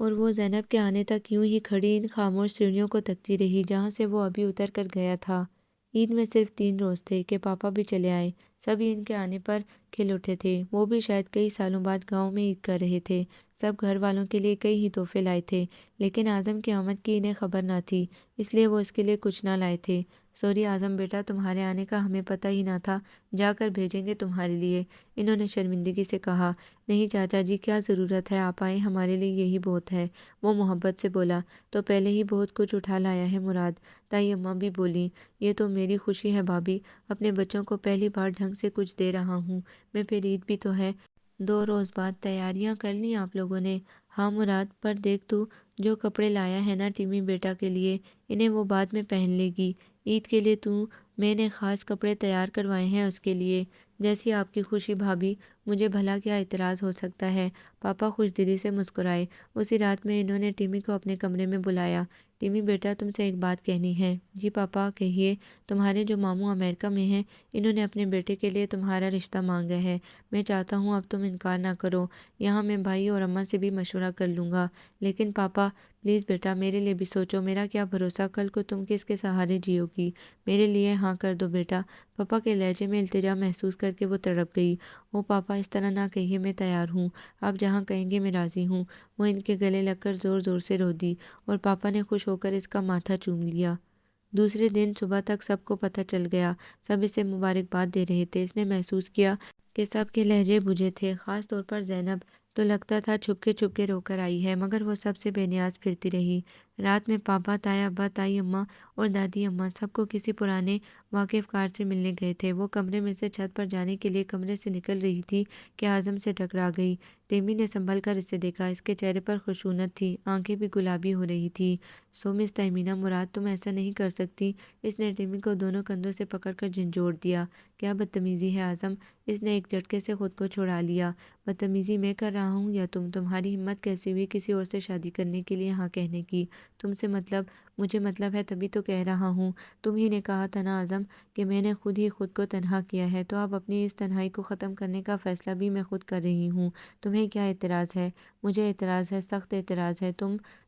اور وہ زینب کے آنے تک یوں ہی کھڑی ان خاموش سیڑھیوں کو تکتی رہی جہاں سے وہ ابھی اتر کر گیا تھا۔ عید میں صرف 3 روز تھے کہ پاپا بھی چلے آئے۔ سبھی ان کے آنے پر کھل اٹھے تھے۔ وہ بھی شاید کئی سالوں بعد گاؤں میں عید کر رہے تھے۔ سب گھر والوں کے لیے کئی ہی تحفے لائے تھے، لیکن اعظم کی آمد کی انہیں خبر نہ تھی، اس لیے وہ اس کے لیے کچھ نہ لائے تھے۔ سوری اعظم بیٹا، تمہارے آنے کا ہمیں پتہ ہی نہ تھا، جا کر بھیجیں گے تمہارے لیے، انہوں نے شرمندگی سے کہا۔ نہیں چاچا جی، کیا ضرورت ہے، آپ آئیں، ہمارے لیے یہی بہت ہے، وہ محبت سے بولا۔ تو پہلے ہی بہت کچھ اٹھا لایا ہے مراد، تائی اماں بھی بولیں۔ یہ تو میری خوشی ہے بھابھی، اپنے بچوں کو پہلی بار ڈھنگ سے کچھ دے رہا ہوں میں، پھر عید بھی تو ہے۔ 2 روز بعد تیاریاں کر لیں آپ لوگوں نے؟ ہاں مراد، پر دیکھ تو، جو کپڑے لایا ہے نا ٹیمی بیٹا کے لیے، انہیں وہ بعد میں پہن لے گی، عید کے لیے تو میں نے خاص کپڑے تیار کروائے ہیں اس کے لیے۔ جیسی آپ کی خوشی بھابھی، مجھے بھلا کیا اعتراض ہو سکتا ہے؟ پاپا خوش دلی سے مسکرائے۔ اسی رات میں انہوں نے ٹیمی کو اپنے کمرے میں بلایا۔ ٹیمی بیٹا، تم سے ایک بات کہنی ہے۔ جی پاپا کہیے۔ تمہارے جو ماموں امریکہ میں ہیں، انہوں نے اپنے بیٹے کے لیے تمہارا رشتہ مانگا ہے، میں چاہتا ہوں اب تم انکار نہ کرو، یہاں میں بھائی اور اماں سے بھی مشورہ کر لوں گا، لیکن پاپا پلیز بیٹا میرے لیے بھی سوچو، میرا کیا بھروسہ کل کو تم کس کے سہارے جیو گی، میرے لیے ہاں کر دو بیٹا۔ پاپا کے لہجے میں التجا محسوس کر کے وہ تڑپ گئی۔ او پاپا اس طرح نہ کہیے، میں تیار ہوں، آپ جہاں کہیں گے میں راضی ہوں۔ وہ ان کے گلے لگ کر زور زور سے رو دی اور پاپا نے خوش ہو کر اس کا ماتھا چوم لیا۔ دوسرے دن صبح تک سب کو پتہ چل گیا، سب اسے مبارکباد دے رہے تھے۔ اس نے محسوس کیا کہ سب کے لہجے بجھے تھے، خاص طور پر زینب تو لگتا تھا چھپ کے رو کر آئی ہے، مگر وہ سب سے بے نیاز پھرتی رہی۔ رات میں پاپا، تایا ابا، تائی اماں اور دادی اماں سب کو کسی پرانے واقف کار سے ملنے گئے تھے۔ وہ کمرے میں سے چھت پر جانے کے لیے کمرے سے نکل رہی تھی کہ اعظم سے ٹکرا گئی۔ ٹیمی نے سنبھل کر اسے دیکھا، اس کے چہرے پر خشونت تھی، آنکھیں بھی گلابی ہو رہی تھی۔ سو مس تہمینہ مراد، تم ایسا نہیں کر سکتی، اس نے ٹیمی کو دونوں کندھوں سے پکڑ کر جھنجھوڑ دیا۔ کیا بدتمیزی ہے اعظم، اس نے ایک جھٹکے سے خود کو چھڑا لیا۔ بدتمیزی میں کر رہا ہوں یا تم؟ تمہاری ہمت کیسے ہوئی کسی اور سے شادی کرنے کے لیے ہاں کہنے کی؟ تم سے مطلب مجھے مطلب ہے، تبھی تو کہہ رہا ہوں۔ تم ہی نے کہا تھا نا اعظم کہ میں نے خود ہی خود کو تنہا کیا ہے، تو اب اپنی اس تنہائی کو ختم کرنے کا فیصلہ بھی میں خود کر رہی ہوں۔ تمہیں کیا اعتراض ہے؟ مجھے اعتراض ہے، سخت اعتراض ہے۔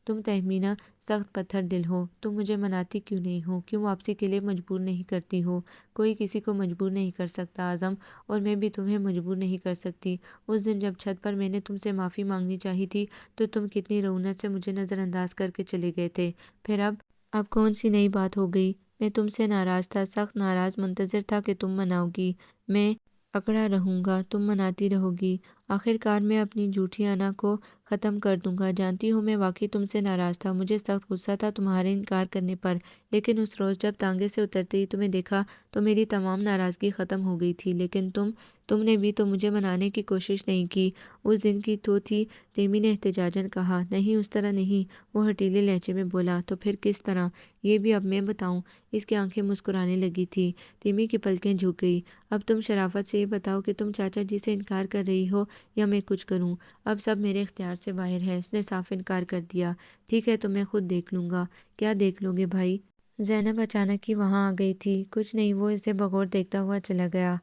تم تہمینہ سخت پتھر دل ہو۔ تم مجھے مناتی کیوں نہیں ہو؟ کیوں واپسی کے لیے مجبور نہیں کرتی ہو؟ کوئی کسی کو مجبور نہیں کر سکتا اعظم، اور میں بھی تمہیں مجبور نہیں کر سکتی۔ اس دن جب چھت پر میں نے تم سے معافی مانگنی چاہی تھی تو تم کتنی رعونت سے مجھے نظر انداز کر کے چلے گئے تھے۔ پھر اب کون سی نئی بات ہو گئی؟ میں تم سے ناراض تھا، سخت ناراض، منتظر تھا کہ تم مناؤ گی۔ میں اکڑا رہوں گا، تم مناتی رہو گی۔ آخر کار میں اپنی جھوٹی انا کو ختم کر دوں گا۔ جانتی ہوں میں واقعی تم سے ناراض تھا، مجھے سخت غصہ تھا تمہارے انکار کرنے پر، لیکن اس روز جب ٹانگے سے اترتے ہی تمہیں دیکھا تو میری تمام ناراضگی ختم ہو گئی تھی۔ لیکن تم نے بھی تو مجھے منانے کی کوشش نہیں کی۔ اس دن کی تو تھی، ٹیمی نے احتجاجاً کہا۔ نہیں، اس طرح نہیں، وہ ہٹیلے لہجے میں بولا۔ تو پھر کس طرح؟ یہ بھی اب میں بتاؤں؟ اس کی آنکھیں مسکرانے لگی تھی۔ ٹیمی کی پلکیں جھک گئی۔ اب تم شرافت سے یہ بتاؤ کہ تم چاچا جی سے انکار کر رہی ہو یا میں کچھ کروں؟ اب سب میرے اختیار سے باہر ہے۔ اس نے صاف انکار کر دیا۔ ٹھیک ہے، تو میں خود دیکھ لوں گا۔ کیا دیکھ لو گے بھائی؟ زینب اچانک ہی وہاں آ گئی تھی۔ کچھ نہیں، وہ اسے بغور دیکھتا ہوا چلا گیا۔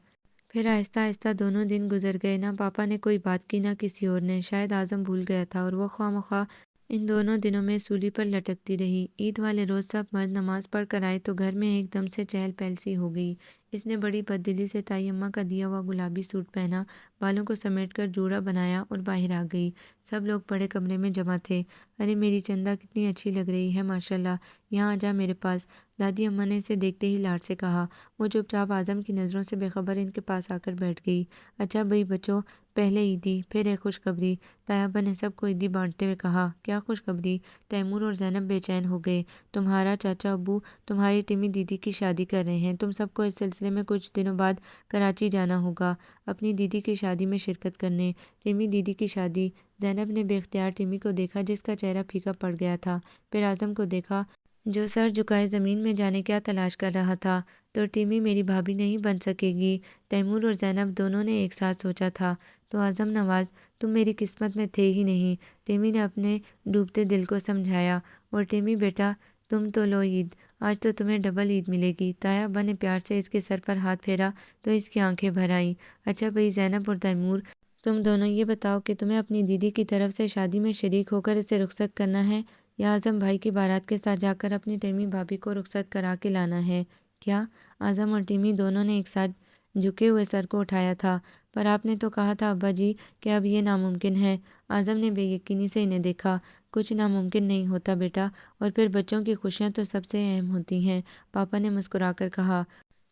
پھر آہستہ آہستہ دونوں دن گزر گئے۔ نہ پاپا نے کوئی بات کی، نہ کسی اور نے۔ شاید اعظم بھول گیا تھا اور وہ خواہ مخواہ ان دونوں دنوں میں سولی پر لٹکتی رہی۔ عید والے روز سب مرد نماز پڑھ کر آئے تو گھر میں ایک دم سے چہل پہل سی ہو گئی۔ اس نے بڑی بددلی سے تائی اماں کا دیا ہوا گلابی سوٹ پہنا، بالوں کو سمیٹ کر جوڑا بنایا اور باہر آ گئی۔ سب لوگ بڑے کمرے میں جمع تھے۔ ارے میری چندا کتنی اچھی لگ رہی ہے، ماشاءاللہ۔ یہاں آ جا میرے پاس، دادی اماں نے اسے دیکھتے ہی لاڈ سے کہا۔ وہ چپ چاپ اعظم کی نظروں سے بے خبر ان کے پاس آ کر بیٹھ گئی۔ اچھا بھئی بچوں، پہلے عیدی، پھر ایک خوشخبری۔ طیبہ نے سب کو عیدی بانٹتے ہوئے کہا۔ کیا خوشخبری؟ تیمور اور زینب بے چین ہو گئے۔ تمہارا چاچا ابو تمہاری ٹیمی دیدی کی شادی کر رہے ہیں۔ تم سب کو اس سلسلے میں کچھ دنوں بعد کراچی جانا ہوگا اپنی دیدی کی شادی میں شرکت کرنے۔ ٹیمی دیدی کی شادی؟ زینب نے بے اختیار ٹیمی کو دیکھا جس کا چہرہ پھیکا پڑ گیا تھا، پھر اعظم کو دیکھا جو سر جھکائے زمین میں جانے کیا تلاش کر رہا تھا۔ تو ٹیمی میری بھابھی نہیں بن سکے گی؟ تیمور اور زینب دونوں نے ایک ساتھ سوچا تھا۔ تو اعظم نواز، تم میری قسمت میں تھے ہی نہیں، ٹیمی نے اپنے ڈوبتے دل کو سمجھایا۔ اور ٹیمی بیٹا، تم تو لو عید، آج تو تمہیں ڈبل عید ملے گی۔ طیبہ نے پیار سے اس کے سر پر ہاتھ پھیرا تو اس کی آنکھیں بھر آئیں۔ اچھا بھئی زینب اور تیمور، تم دونوں یہ بتاؤ کہ تمہیں اپنی دیدی کی طرف سے شادی میں شریک ہو کر اسے رخصت کرنا ہے یا اعظم بھائی کی بارات کے ساتھ جا کر اپنی ٹیمی بھابھی کو رخصت کرا کے لانا ہے؟ کیا؟ اعظم اور ٹیمی دونوں نے ایک ساتھ جھکے ہوئے سر کو اٹھایا تھا۔ پر آپ نے تو کہا تھا ابا جی کہ اب یہ ناممکن ہے۔ اعظم نے بے یقینی سے انہیں دیکھا۔ کچھ ناممکن نہیں ہوتا بیٹا، اور پھر بچوں کی خوشیاں تو سب سے اہم ہوتی ہیں، پاپا نے مسکرا کر کہا۔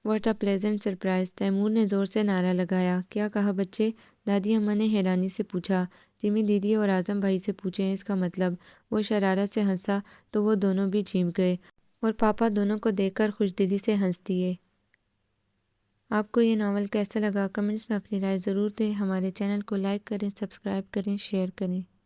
What a pleasant surprise, Taimur نے زور سے نعرہ لگایا۔ کیا کہا بچے؟ دادی اماں نے حیرانی سے پوچھا۔ ٹیمی دیدی اور اعظم بھائی سے پوچھیں اس کا مطلب۔ وہ شرارت سے ہنسا تو وہ دونوں بھی چیخ گئے اور پاپا دونوں کو دیکھ کر خوش دلی سے ہنس دیے۔ آپ کو یہ ناول کیسا لگا؟ کمنٹس میں اپنی رائے ضرور دیں۔ ہمارے چینل کو لائک کریں، سبسکرائب کریں، شیئر کریں۔